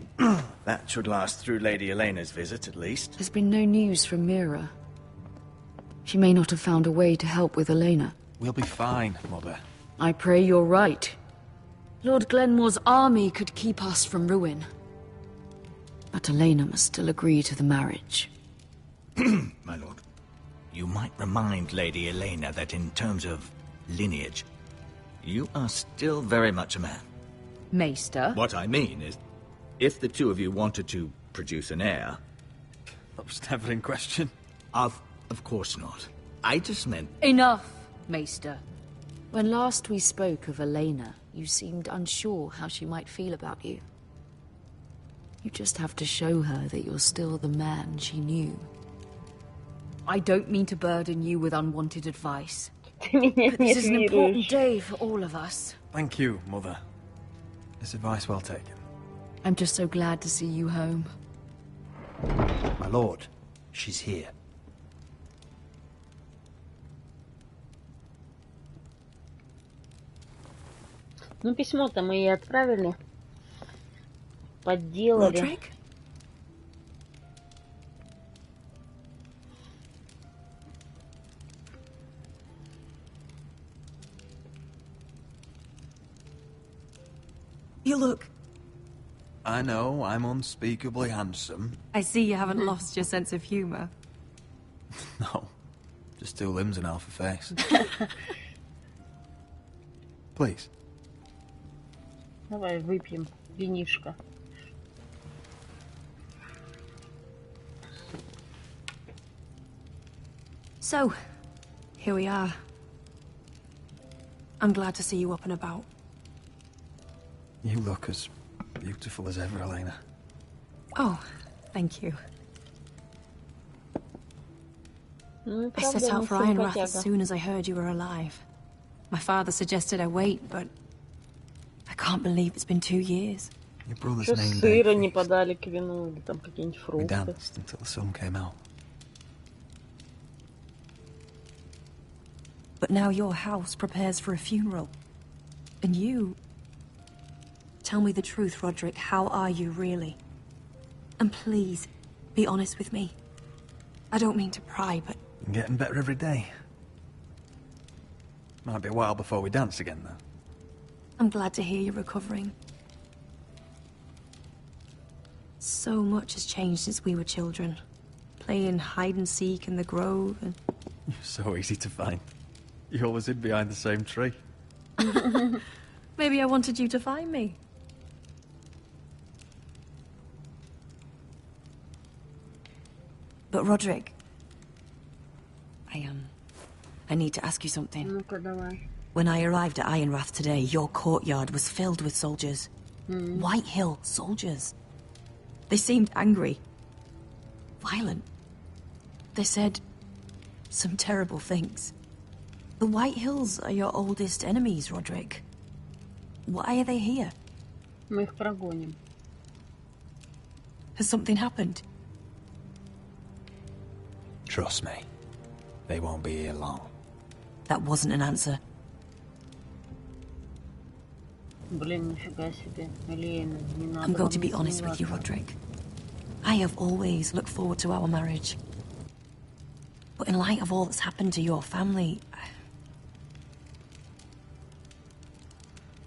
Speaker 2: That should last through Lady Elena's visit, at least.
Speaker 20: There's been no news from Mira. She may not have found a way to help with Elena.
Speaker 9: We'll be fine, Mother.
Speaker 20: I pray you're right. Lord Glenmore's army could keep us from ruin. But Elena must still agree to the marriage.
Speaker 2: My lord, you might remind Lady Elena that in terms of lineage, you are still very much a man.
Speaker 20: Maester?
Speaker 2: What I mean is, if the two of you wanted to produce an heir...
Speaker 9: That was never in question.
Speaker 2: Of course not. I just meant...
Speaker 20: Enough, Maester. When last we spoke of Elena, you seemed unsure how she might feel about you. You just have to show her that you're still the man she knew. I don't mean to burden you with unwanted advice. But this is an important day for all of us.
Speaker 9: Thank you, Mother. This advice well taken.
Speaker 20: I'm just so glad to see you home.
Speaker 21: My lord, she's here.
Speaker 1: Ну, письмо-то мы ей отправили. Подделали.
Speaker 5: Roderick?
Speaker 18: You look...
Speaker 9: I know, I'm unspeakably handsome.
Speaker 18: I see you haven't lost your sense of humor.
Speaker 9: No, just 2 limbs and half a face. Please.
Speaker 1: Давай выпьем винишко.
Speaker 18: So, here we are. I'm glad to see you up and about.
Speaker 9: You look as beautiful as ever, Elena.
Speaker 18: Oh, thank you. I set out for Ironrath as soon as I heard you were alive. My father suggested I wait, but I can't believe it's been 2 years.
Speaker 9: Your brother's
Speaker 1: Что
Speaker 9: name
Speaker 1: сыра не подали к вину или там какие-нибудь
Speaker 9: We
Speaker 1: фрукты.
Speaker 9: danced until the sun came out.
Speaker 18: But now your house prepares for a funeral. And you... Tell me the truth, Roderick. How are you, really? And please, be honest with me. I don't mean to pry, but...
Speaker 9: I'm getting better every day. Might be a while before we dance again, though.
Speaker 18: I'm glad to hear you're recovering. So much has changed since we were children. Playing hide-and-seek in the grove and...
Speaker 9: You're so easy to find. You always hid behind the same tree.
Speaker 18: Maybe I wanted you to find me. But Roderick... I need to ask you something.
Speaker 1: Ну-ка, давай.
Speaker 18: When I arrived at Ironrath today, your courtyard was filled with soldiers. White Hill soldiers. They seemed angry. Violent. They said some terrible things. The White Hills are your oldest enemies, Roderick. Why are they here?
Speaker 1: Мы их прогоним.
Speaker 18: Has something happened?
Speaker 9: Trust me. They won't be here long.
Speaker 18: That wasn't an answer.
Speaker 1: Блин, нифига себе. Елена, не надо.
Speaker 18: I'm going to be honest with you, Roderick. I have always looked forward to our marriage. But in light of all that's happened to your family...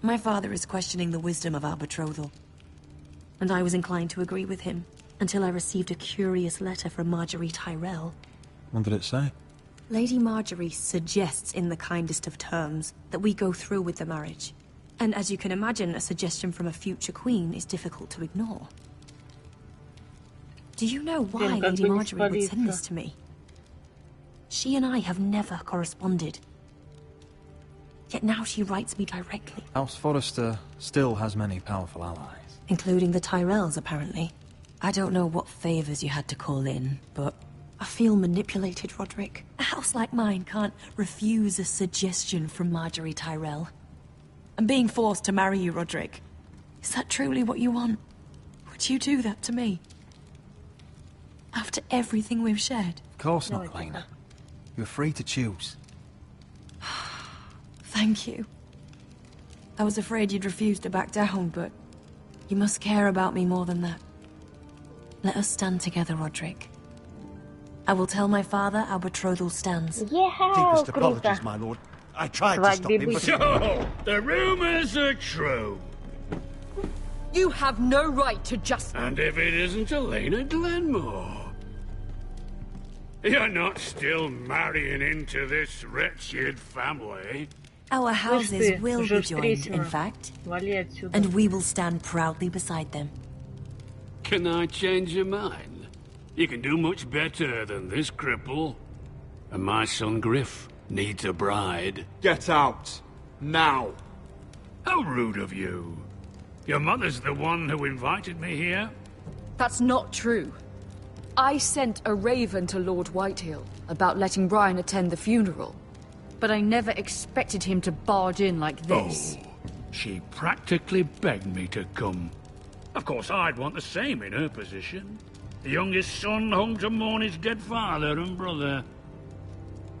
Speaker 18: My father is questioning the wisdom of our betrothal. And I was inclined to agree with him, until I received a curious letter from Marjorie Tyrell.
Speaker 9: What did it say?
Speaker 18: Lady Marjorie suggests in the kindest of terms that we go through with the marriage. And as you can imagine, a suggestion from a future queen is difficult to ignore. Do you know why Lady Marjorie would send this to me? She and I have never corresponded. Yet now she writes me directly.
Speaker 9: House Forrester still has many powerful allies.
Speaker 18: Including the Tyrells, apparently. I don't know what favors you had to call in, but I feel manipulated, Roderick. A house like mine can't refuse a suggestion from Marjorie Tyrell. I'm being forced to marry you, Roderick. Is that truly what you want? Would you do that to me? After everything we've shared?
Speaker 9: Of course not, Lena. You're free to choose.
Speaker 18: Thank you. I was afraid you'd refuse to back down, but you must care about me more than that. Let us stand together, Roderick. I will tell my father our betrothal stands.
Speaker 4: Deepest apologies, my lord. I tried to stop him, but...
Speaker 10: So, the rumors are true.
Speaker 12: You have no right to just...
Speaker 10: And if it isn't Elena Glenmore? You're not still marrying into this wretched family.
Speaker 18: Our houses will be joined, in fact. And we will stand proudly beside them.
Speaker 10: Can I change your mind? You can do much better than this cripple. And my son Griff needs a bride.
Speaker 21: Get out. Now.
Speaker 10: How rude of you. Your mother's the one who invited me here?
Speaker 12: That's not true. I sent a raven to Lord Whitehill about letting Brian attend the funeral. But I never expected him to barge in like this.
Speaker 10: Oh, she practically begged me to come. Of course, I'd want the same in her position. The youngest son home to mourn his dead father and brother.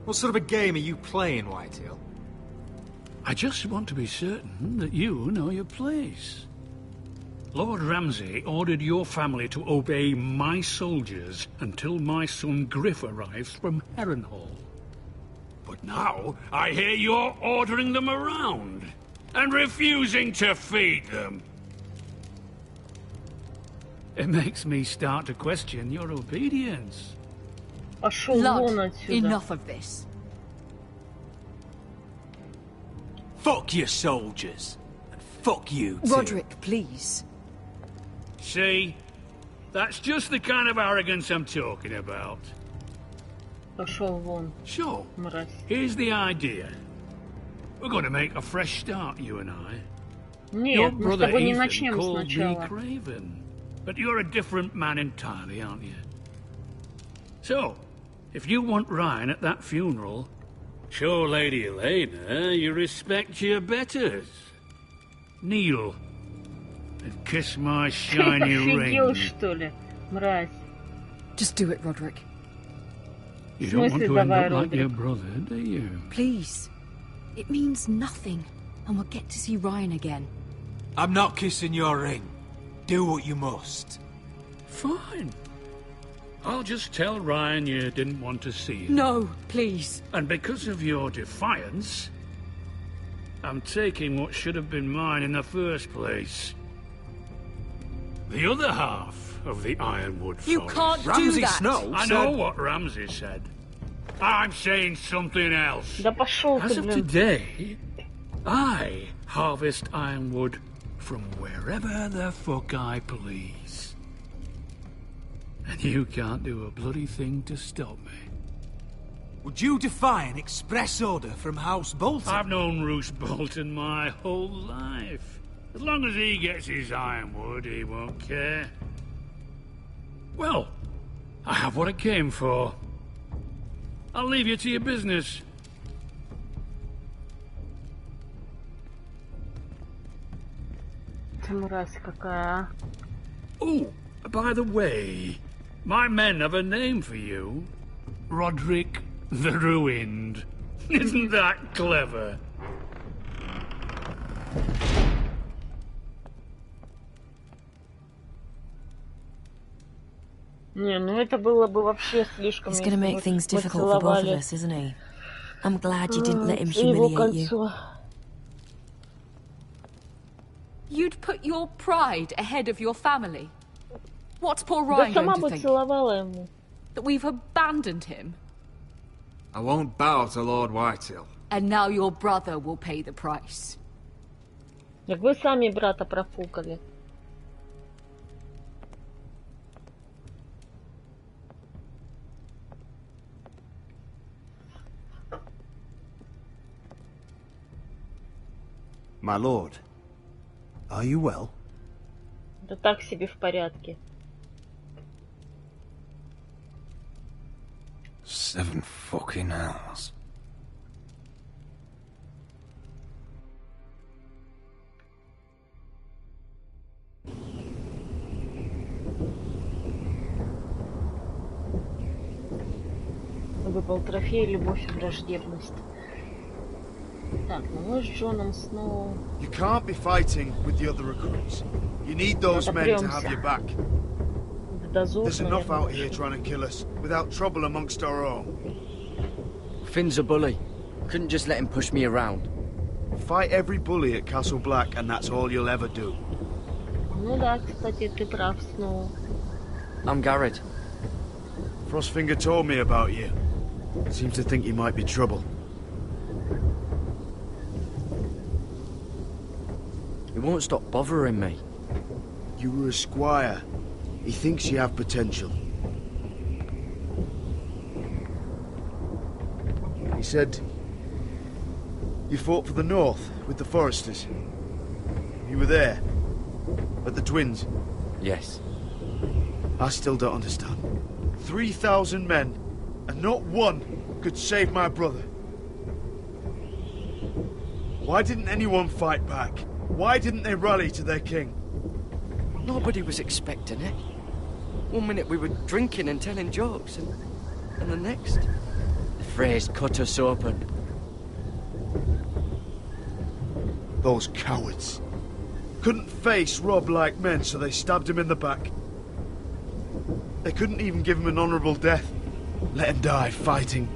Speaker 21: What sort of a game are you playing, Whitehill?
Speaker 10: I just want to be certain that you know your place. Lord Ramsay ordered your family to obey my soldiers until my son Griff arrives from Harrenhal. But now, I hear you're ordering them around and refusing to feed them. It makes me start to question your obedience.
Speaker 1: Пошел вон отсюда.
Speaker 12: Enough of this.
Speaker 21: Fuck your soldiers. And fuck you too.
Speaker 12: Roderick, please.
Speaker 10: See? That's just the kind of arrogance I'm talking about.
Speaker 1: Пошел вон.
Speaker 10: So,
Speaker 1: Мразь.
Speaker 10: here's the idea. We're going to make a fresh start, you and I.
Speaker 1: Нет,
Speaker 10: Your
Speaker 1: мы с
Speaker 10: brother
Speaker 1: тобой не
Speaker 10: Ethan
Speaker 1: начнем
Speaker 10: called me
Speaker 1: сначала.
Speaker 10: Craven, but you're a different man entirely, aren't you? So, if you want Ryan at that funeral, show Lady Elena you respect your betters. Kneel and kiss my shiny
Speaker 1: Офигел,
Speaker 10: ring.
Speaker 1: что ли? Мразь.
Speaker 12: Just do it, Roderick.
Speaker 10: You don't want to end
Speaker 1: давай,
Speaker 10: up like
Speaker 1: Roderick?
Speaker 10: your brother, do you?
Speaker 12: Please. It means nothing, and we'll get to see Ryan again.
Speaker 21: I'm not kissing your ring. Do what you must.
Speaker 10: Fine. I'll just tell Ryan you didn't want to see him.
Speaker 12: No, please.
Speaker 10: And because of your defiance, I'm taking what should have been mine in the first place. The other half of the Ironwood Forest.
Speaker 12: You can't do
Speaker 21: Ramsay
Speaker 12: that.
Speaker 21: Snow
Speaker 10: I know what Ramsay said. I'm saying something else.
Speaker 1: Да пошел
Speaker 10: As
Speaker 1: ты,
Speaker 10: of
Speaker 1: блин.
Speaker 10: today, I harvest ironwood from wherever the fuck I please. And you can't do a bloody thing to stop me.
Speaker 21: Would you defy an express order from House Bolton?
Speaker 10: I've known Roose Bolton my whole life. As long as he gets his ironwood, he won't care. Well, I have what I came for. I'll leave you to your business.
Speaker 1: Ты мразь какая, а?
Speaker 10: Oh, by the way, my men have a name for you. Roderick the Ruined. Isn't that clever?
Speaker 1: Не, ну это было бы вообще слишком.
Speaker 18: He's gonna make things difficult for both of us, isn't he? I'm glad you didn't let him humiliate you.
Speaker 12: You'd put your pride ahead of your family. What's poor
Speaker 1: Да
Speaker 12: Ryan
Speaker 1: сама
Speaker 12: going
Speaker 1: бы
Speaker 12: to think?
Speaker 1: целовала ему.
Speaker 12: That we've abandoned him?
Speaker 16: I won't bow to Lord Whitehill.
Speaker 12: And now your brother will pay the price.
Speaker 1: Как вы сами брата профукали.
Speaker 4: My lord, are you well?
Speaker 1: Да так себе в порядке.
Speaker 9: 7 fucking hells.
Speaker 1: Выпал трофей, любовь и враждебность. Так, ну мы с Джоном снова...
Speaker 4: You can't be fighting with the other recruits. You need those men to have your back. There's enough out here trying to kill us, without trouble amongst our own.
Speaker 13: Finn's a bully. Couldn't just let him push me around.
Speaker 4: Fight every bully at Castle Black, and that's all you'll ever do.
Speaker 1: Ну да, кстати, ты прав снова.
Speaker 13: I'm Garrett.
Speaker 4: Frostfinger told me about you. Seems to think you might be trouble.
Speaker 13: He won't stop bothering me.
Speaker 4: You were a squire. He thinks you have potential. He said you fought for the North with the Foresters. You were there, at the Twins.
Speaker 13: Yes.
Speaker 4: I still don't understand. 3,000 men, and not one could save my brother. Why didn't anyone fight back? Why didn't they rally to their king?
Speaker 13: Nobody was expecting it. One minute we were drinking and telling jokes, and the next, the phrase cut us open.
Speaker 4: Those cowards. Couldn't face Rob like men, so they stabbed him in the back. They couldn't even give him an honourable death. Let him die fighting.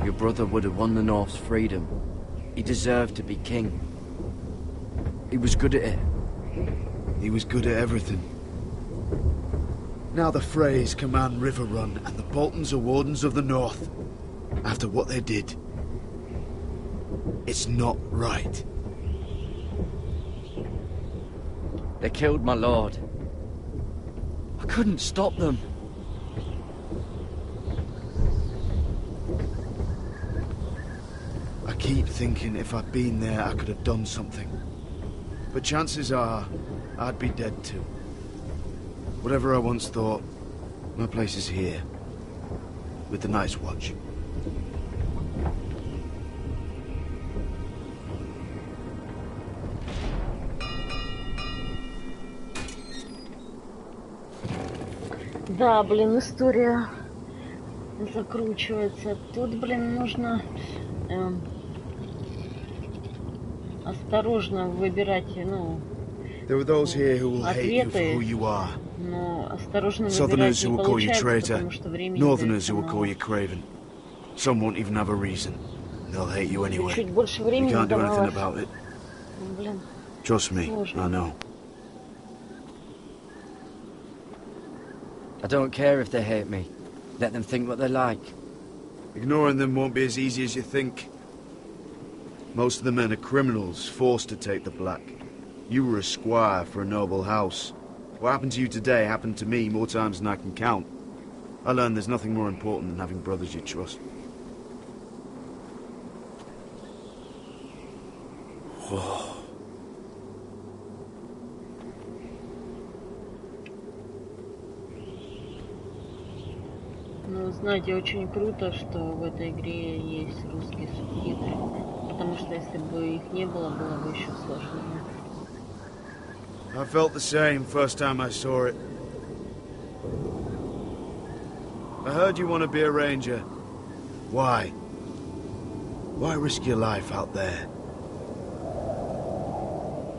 Speaker 13: Your brother would have won the North's freedom. He deserved to be king. He was good at it.
Speaker 4: He was good at everything.
Speaker 6: Now the Freys command Riverrun, and the Boltons are Wardens of the North. After what they did, it's not right.
Speaker 13: They killed my lord. I couldn't stop them.
Speaker 6: I keep thinking if I'd been there, I could have done something. But chances are, I'd be dead too. Whatever I once thought, my place is here. With the Night's Watch.
Speaker 1: Да, блин, история закручивается. Тут, блин, нужно осторожно выбирать, ну,
Speaker 6: There are those here who will hate you for who you are. Southerners who will call you traitor. Northerners who will call you craven. Some won't even have a reason. They'll hate you anyway. You can't do anything about it. Trust me, I know.
Speaker 13: I don't care if they hate me. Let them think what they like.
Speaker 6: Ignoring them won't be as easy as you think. Most of the men are criminals, forced to take the black. You were a squire for a noble house. What happened to you today happened to me more times than I can count. I learned there's nothing more important than having brothers you trust.
Speaker 1: Ну, знаете, очень круто, что в этой игре есть русские субтитры. Потому что если бы их не было, было бы еще сложнее.
Speaker 6: I felt the same first time I saw it. I heard you want to be a ranger. Why? Why risk your life out there?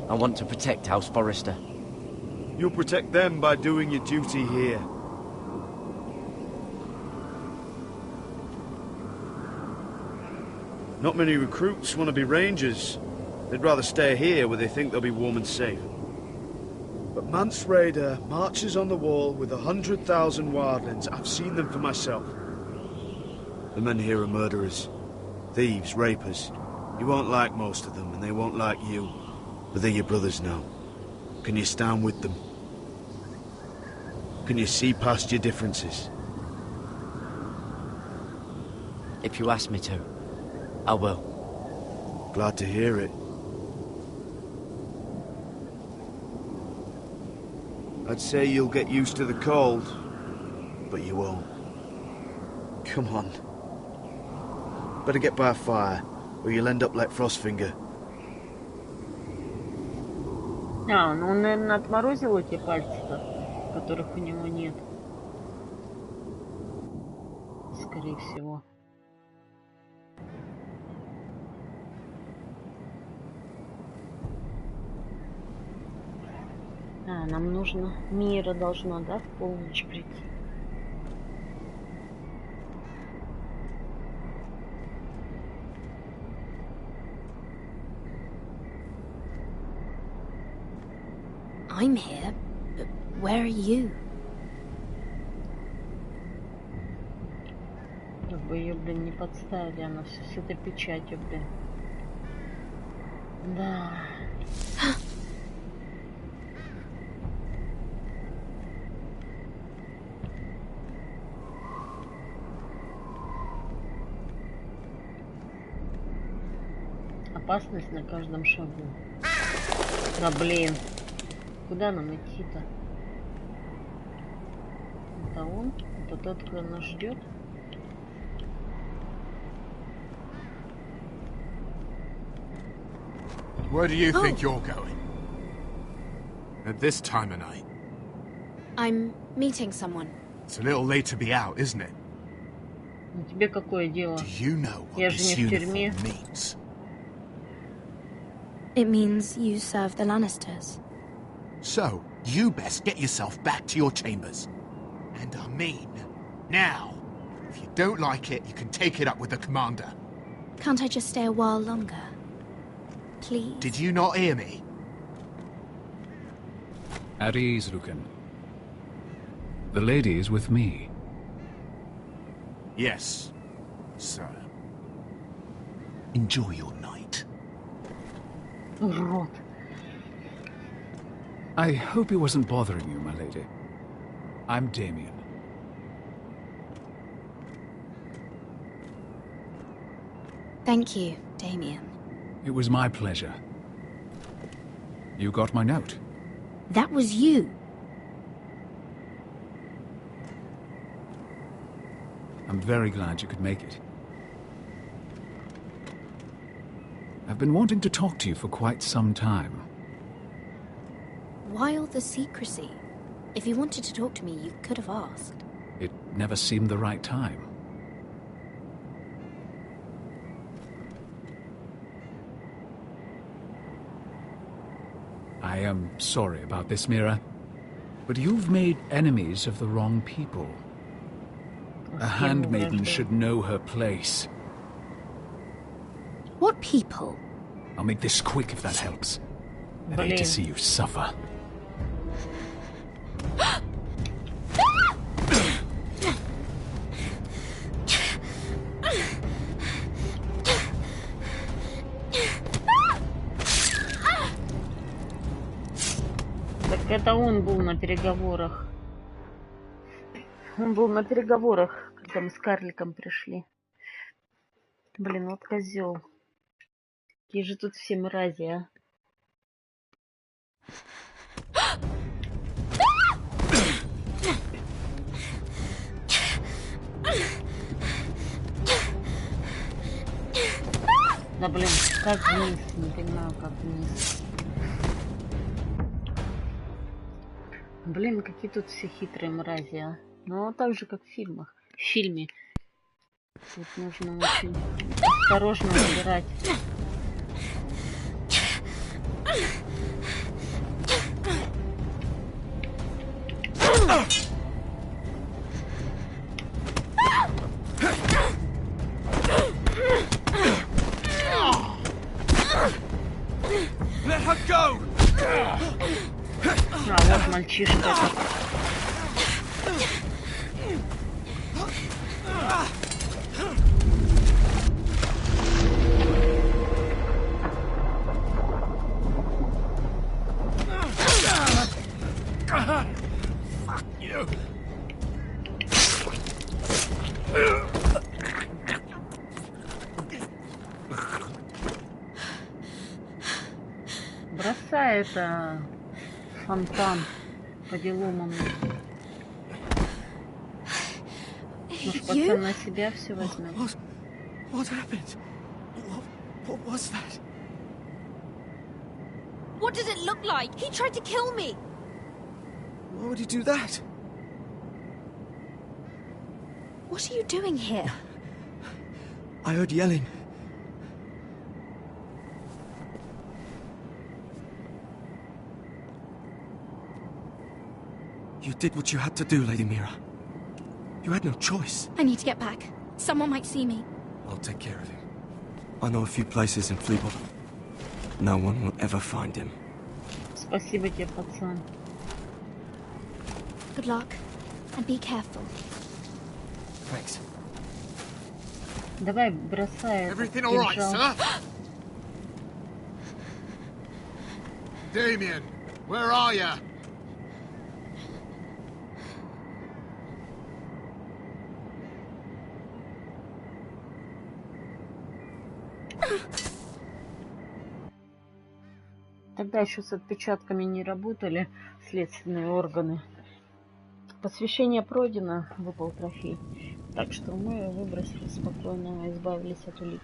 Speaker 13: I want to protect House Forrester.
Speaker 6: You'll protect them by doing your duty here. Not many recruits want to be rangers. They'd rather stay here where they think they'll be warm and safe. But Mance Raider marches on the wall with 100,000 wildlings. I've seen them for myself. The men here are murderers. Thieves, rapers. You won't like most of them, and they won't like you. But they're your brothers now. Can you stand with them? Can you see past your differences?
Speaker 13: If you ask me to, I will.
Speaker 6: Glad to hear it. I'd say you'll get used to the cold, but you won't. Come on. Better get by a fire, or you'll end up like Frostfinger.
Speaker 1: А, ну он, наверное, отморозил эти пальцы-то, которых у него нет. Скорее всего. А, нам нужно... Мира должна, да, в полночь прийти?
Speaker 5: I'm here, but where are you?
Speaker 1: Как бы ее, блин, не подставили, она все с этой печатью, блин. Да. Опасность на каждом шагу. Да блин. Куда нам идти-то? Это он? Это тот, кто нас ждет?
Speaker 17: Where do you think you're going? At this time of night?
Speaker 5: I'm meeting someone.
Speaker 17: It's a little late to be out, isn't it?
Speaker 1: Ну тебе какое дело?
Speaker 17: Do you know what
Speaker 1: Я же
Speaker 17: this
Speaker 1: не в тюрьме.
Speaker 17: uniform means?
Speaker 5: It means you serve the Lannisters.
Speaker 17: So, you best get yourself back to your chambers. And I mean, now. If you don't like it, you can take it up with the commander.
Speaker 5: Can't I just stay a while longer? Please?
Speaker 17: Did you not hear me?
Speaker 10: At ease, Lucan. The lady is with me.
Speaker 3: Yes, sir.
Speaker 17: Enjoy your night.
Speaker 1: Урод.
Speaker 10: I hope he wasn't bothering you, my lady. I'm Damien.
Speaker 5: Thank you, Damien.
Speaker 10: It was my pleasure. You got my note.
Speaker 5: That was you.
Speaker 10: I'm very glad you could make it. I've been wanting to talk to you for quite some time.
Speaker 5: Why all the secrecy? If you wanted to talk to me, you could have asked.
Speaker 10: It never seemed the right time. I am sorry about this, Mira, but you've made enemies of the wrong people. A handmaiden should know her place.
Speaker 5: What people?
Speaker 10: I'll make this quick if that helps. I hate to see you suffer.
Speaker 1: Так это он был на переговорах. Он был на переговорах, когда мы с карликом пришли. Блин, вот козел. Какие же тут все мрази, а? Да блин, как вниз? Не понимаю, как вниз. Блин, какие тут все хитрые мрази, а? Ну, так же, как в фильмах. В фильме. Тут нужно очень осторожно выбирать.
Speaker 11: Let her go!
Speaker 1: А, вот мальчишка этот.
Speaker 11: Fuck you!
Speaker 1: Бросай это фонтан по делам. Может, пацан на себя все возьмет.
Speaker 11: What happened? What was that?
Speaker 5: What did it look like? He tried to kill me!
Speaker 11: Why would he do that?
Speaker 5: What are you doing here?
Speaker 11: I heard yelling. You did what you had to do, Lady Mira. You had no choice.
Speaker 5: I need to get back. Someone might see me.
Speaker 11: I'll take care of him. I know a few places in Fleabottom. No one will ever find him.
Speaker 1: Спасибо тебе, пацан.
Speaker 5: Good luck, and be careful.
Speaker 11: Thanks.
Speaker 1: Давай, бросай.
Speaker 17: Everything all right, sir? Damien, where are you?
Speaker 1: Тогда еще с отпечатками не работали следственные органы. Посвящение пройдено, выпал трофей. Так что мы выбросили спокойно, избавились от улик.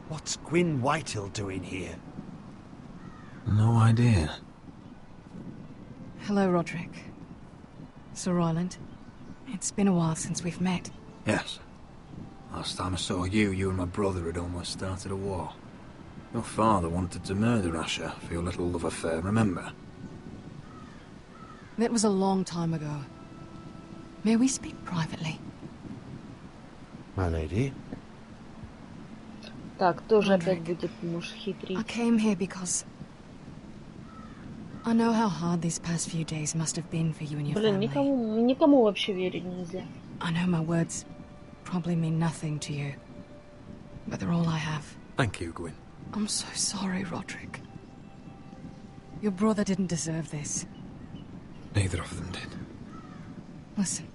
Speaker 4: What's Gwyn Whitehill doing here?
Speaker 2: No idea.
Speaker 15: Hello, Roderick. Sir Roland. It's been a while since we've met.
Speaker 14: Yes. Last time I saw you, you and my brother had almost started a war. Your father wanted to murder Asher for your little love affair, remember?
Speaker 15: That was a long time ago. May we speak privately?
Speaker 17: My lady?
Speaker 1: Так, тоже опять будет муж хитрить.
Speaker 15: I came here because I know how hard these past few days must have been for you and your family.
Speaker 1: Никому вообще верить нельзя.
Speaker 15: I know my words probably mean nothing to you, but they're all I have.
Speaker 14: Thank you, Gwyn.
Speaker 15: I'm so sorry, Roderick. Your brother didn't deserve this.
Speaker 14: Neither of them did.
Speaker 15: Listen.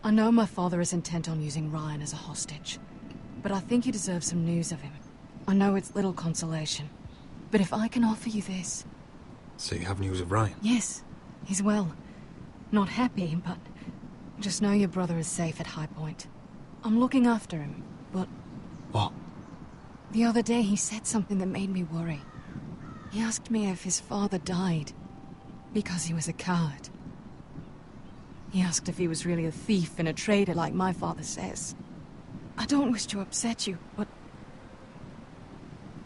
Speaker 15: I know my father is intent on using Ryan as a hostage, but I think you deserve some news of him. I know it's little consolation, but if I can offer you this...
Speaker 14: So you have news of Ryan?
Speaker 15: Yes, he's well. Not happy, but just know your brother is safe at High Point. I'm looking after him, but...
Speaker 14: What?
Speaker 15: The other day he said something that made me worry. He asked me if his father died because he was a coward. He asked if he was really a thief and a traitor like my father says. I don't wish to upset you, but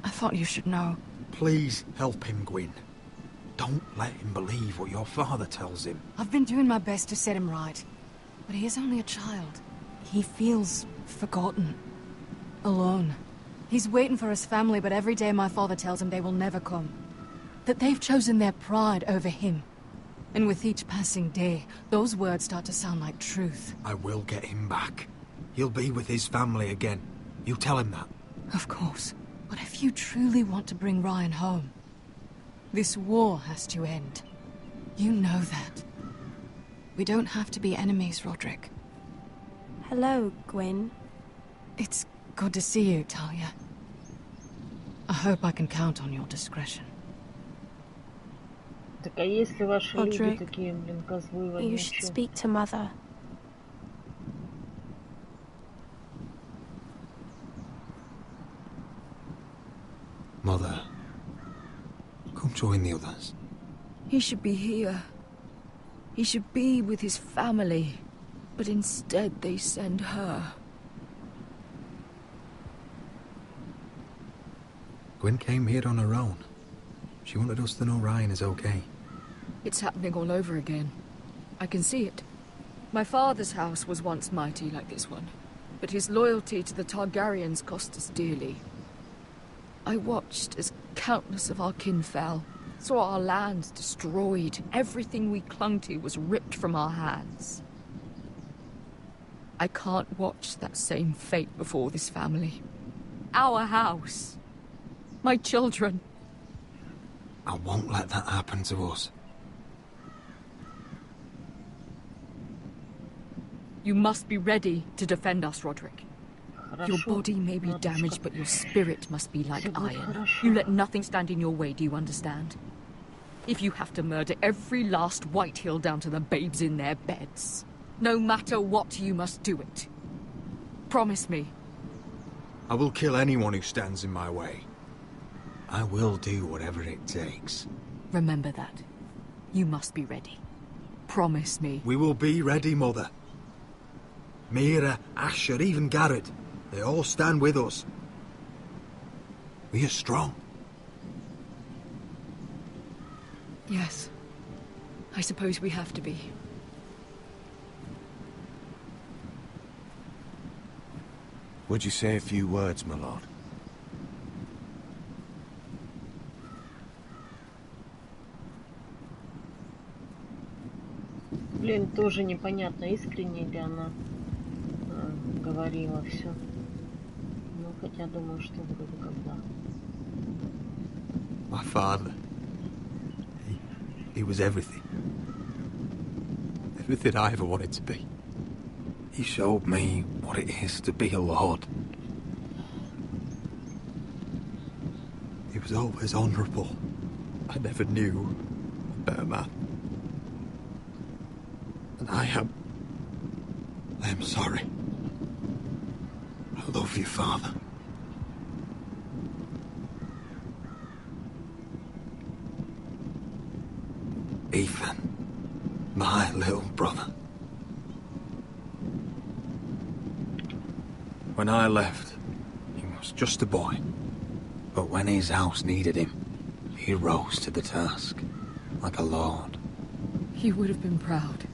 Speaker 15: I thought you should know.
Speaker 14: Please help him, Gwyn. Don't let him believe what your father tells him.
Speaker 15: I've been doing my best to set him right, but he is only a child. He feels forgotten, alone. He's waiting for his family, but every day my father tells him they will never come. That they've chosen their pride over him. And with each passing day, those words start to sound like truth.
Speaker 14: I will get him back. He'll be with his family again. You tell him that.
Speaker 15: Of course. But if you truly want to bring Ryan home, this war has to end. You know that. We don't have to be enemies, Roderick.
Speaker 5: Hello, Gwyn.
Speaker 15: It's good to see you, Talia. I hope I can count on your discretion.
Speaker 1: Так а если ваши люди
Speaker 5: Roderick,
Speaker 1: такие, блин, козлы
Speaker 5: you should
Speaker 1: вонючие?
Speaker 5: speak to Mother.
Speaker 14: Mother, come join the others.
Speaker 12: He should be here. He should be with his family. But instead they send her.
Speaker 14: Gwyn came here on her own. She wanted us to know Ryan is okay.
Speaker 12: It's happening all over again. I can see it. My father's house was once mighty like this one, but his loyalty to the Targaryens cost us dearly. I watched as countless of our kin fell, saw our lands destroyed, everything we clung to was ripped from our hands. I can't watch that same fate before this family. Our house. My children.
Speaker 14: I won't let that happen to us.
Speaker 12: You must be ready to defend us, Roderick. Your body may be damaged, but your spirit must be like iron. You let nothing stand in your way, do you understand? If you have to murder every last Whitehill down to the babes in their beds, no matter what, you must do it. Promise me.
Speaker 14: I will kill anyone who stands in my way. I will do whatever it takes.
Speaker 12: Remember that. You must be ready. Promise me.
Speaker 14: We will be ready, Mother. Mira, Asher, even Garrett. They all stand with us. We are strong.
Speaker 12: Yes. I suppose we have to be.
Speaker 3: Would you say a few words, my lord?
Speaker 1: Блин, тоже непонятно, искренне ли она говорила все. Ну, хотя думаю, что вроде как да.
Speaker 14: My father. He was everything. Everything I ever wanted to be. He showed me what it is to be a lord. He was always honourable. I never knew a better man. And I am sorry. I love you, Father. Ethan, my little brother. When I left, he was just a boy.
Speaker 19: But when his house needed him, he rose to the task, like a lord.
Speaker 12: He would have been proud.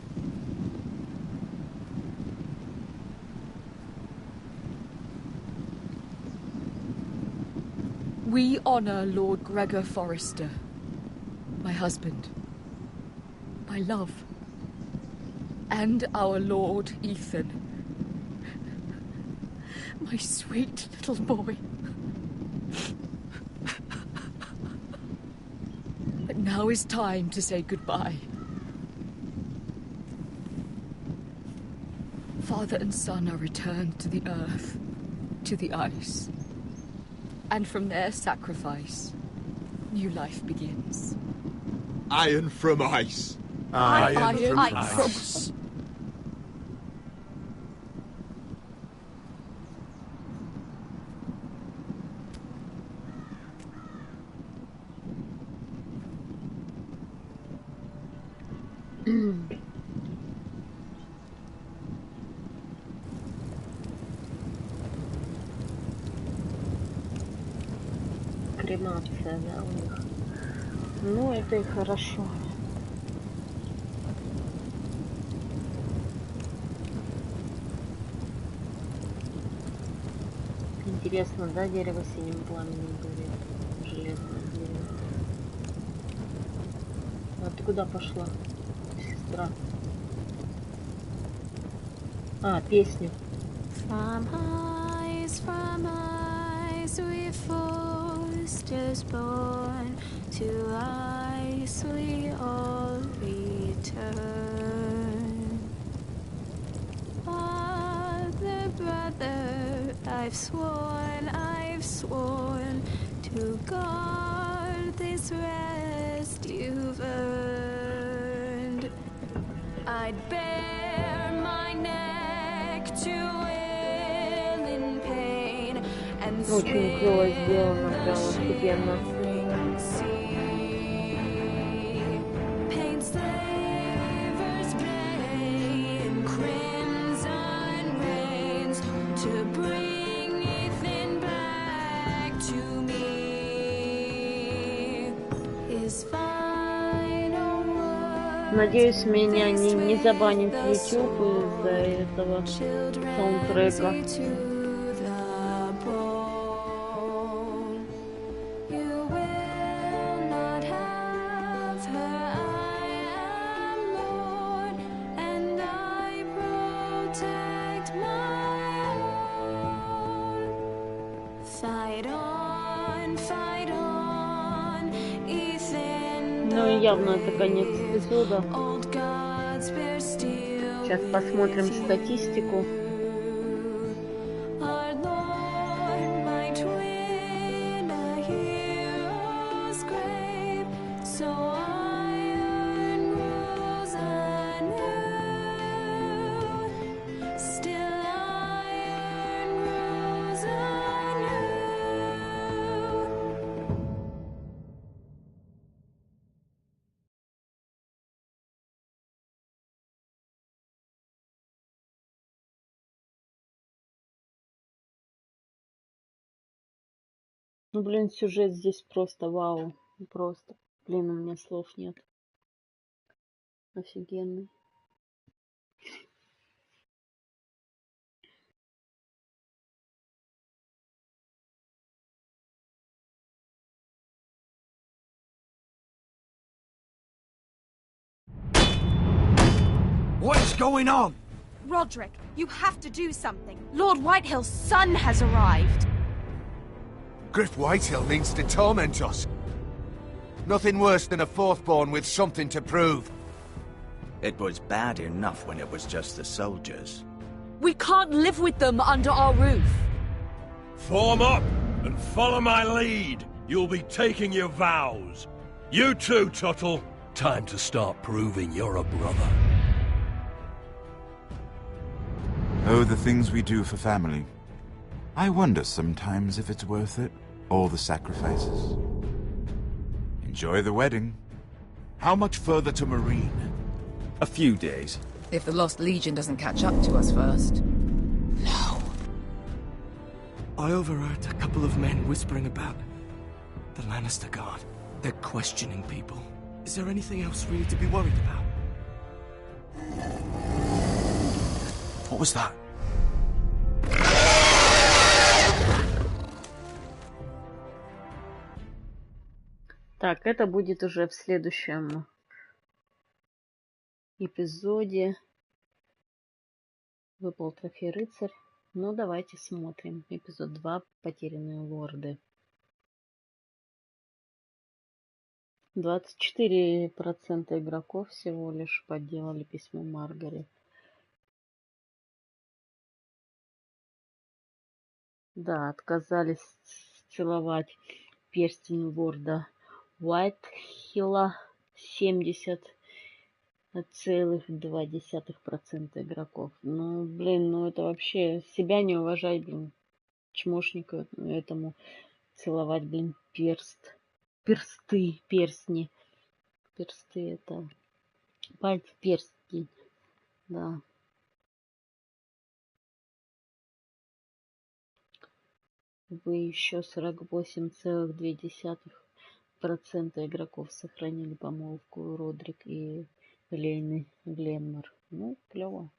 Speaker 12: We honor Lord Gregor Forrester, my husband, my love, and our Lord Ethan, my sweet little boy. But now is time to say goodbye. Father and son are returned to the earth, to the ice. And from their sacrifice, new life begins.
Speaker 17: Iron from ice.
Speaker 12: Iron from
Speaker 17: ice.
Speaker 1: Кремация, да, у них. Ну, это и хорошо. Интересно, да, дерево синим пламенем горит? Железное дерево. А ты куда пошла, сестра? А, песню.
Speaker 5: From ice we foresters born, to ice we all return. Father, brother, I've sworn to guard this rest you've earned. I'd bare my neck to will in pain and
Speaker 1: очень клево сделано, прям офигенно. Надеюсь, меня не забанит YouTube из-за этого саундтрека. Ну и явно это конец эпизода. Сейчас посмотрим статистику. Ну, блин, сюжет здесь просто вау. Просто. Блин, у меня слов нет. Офигенный.
Speaker 9: What is going on?
Speaker 22: Roderick, you have to do something. Lord Whitehill's son has arrived.
Speaker 16: Griff Whitehill means to torment us. Nothing worse than a fourthborn with something to prove.
Speaker 2: It was bad enough when it was just the soldiers.
Speaker 12: We can't live with them under our roof.
Speaker 8: Form up and follow my lead. You'll be taking your vows. You too, Tuttle. Time to start proving you're a brother.
Speaker 7: Oh, the things we do for family. I wonder sometimes if it's worth it, all the sacrifices. Enjoy the wedding.
Speaker 3: How much further to Marine?
Speaker 2: A few days.
Speaker 23: If the Lost Legion doesn't catch up to us first.
Speaker 11: No. I overheard a couple of men whispering about The Lannister Guard. They're questioning people. Is there anything else we need to be worried about? What was that?
Speaker 1: Так, это будет уже в следующем эпизоде. Выпал трофей рыцарь. Ну, давайте смотрим. Эпизод 2. Потерянные лорды. 24% игроков всего лишь подделали письмо Маргарет. Да, отказались целовать перстень лорда Уайтхилла. 70,2% игроков. Ну, блин, ну это вообще себя не уважать, блин. Чмошнику этому целовать, блин, персты, перстни. Персты это пальцы, перстни, да. Вы еще 48,2% игроков сохранили помолвку Родрик и Лейны Гленмор. Ну, клево.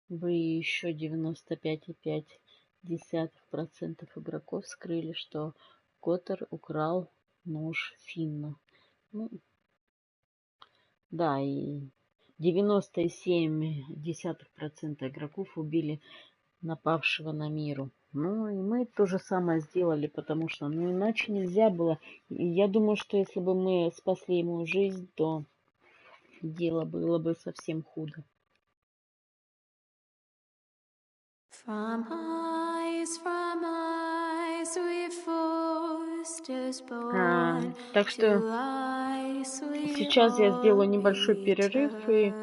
Speaker 1: Вы еще 95,5% игроков скрыли, что Коттер украл нож Финна. Ну, да, и 97% игроков убили напавшего на миру. Ну, и мы то же самое сделали, потому что, ну, иначе нельзя было. И я думаю, что если бы мы спасли ему жизнь, то дело было бы совсем худо. Так что сейчас я сделаю небольшой перерыв и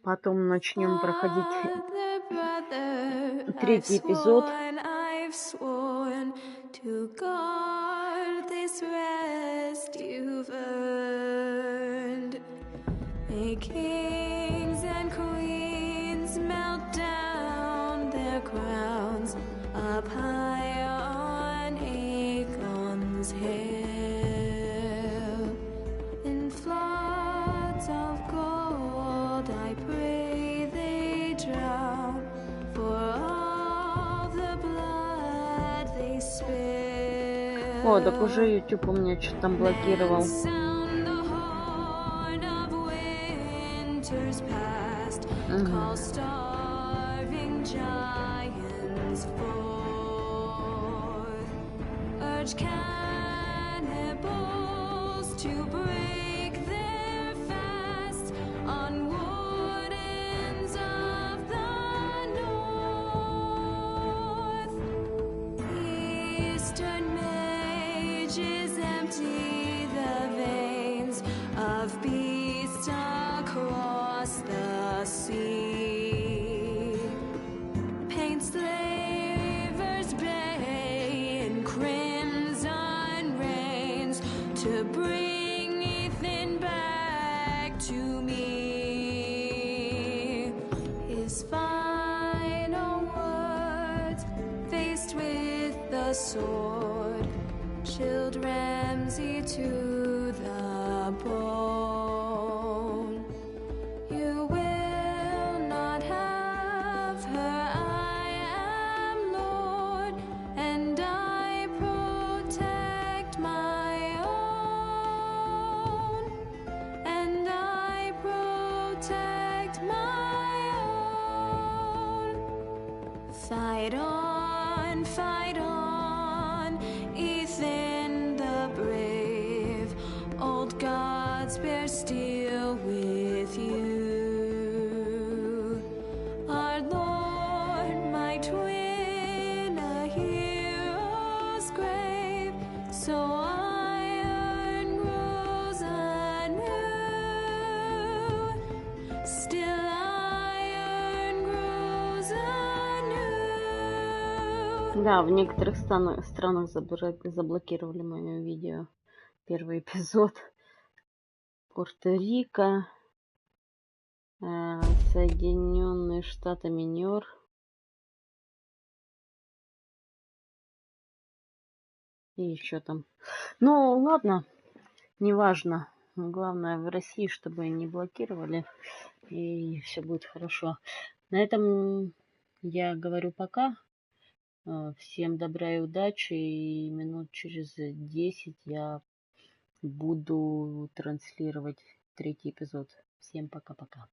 Speaker 1: потом начнем проходить третий эпизод. О, так уже YouTube у меня что-то там блокировал. Sword chilled Ramsay to the bone. You will not have her. I am Lord, and I protect my own. And I protect my own. Fight on, fight on. Bear steel with you. Our Lord, my twin, a hero's grave, so iron grows anew. Still iron grows anew. Да, в некоторых странах заблокировали мое видео. Первый эпизод. Пуэрто-Рико, Соединенные Штаты Минер, И еще там. Ну, ладно, неважно. Главное в России, чтобы не блокировали. И все будет хорошо. На этом я говорю пока. Всем добра и удачи. И минут через 10 я буду транслировать 3-й эпизод. Всем пока-пока.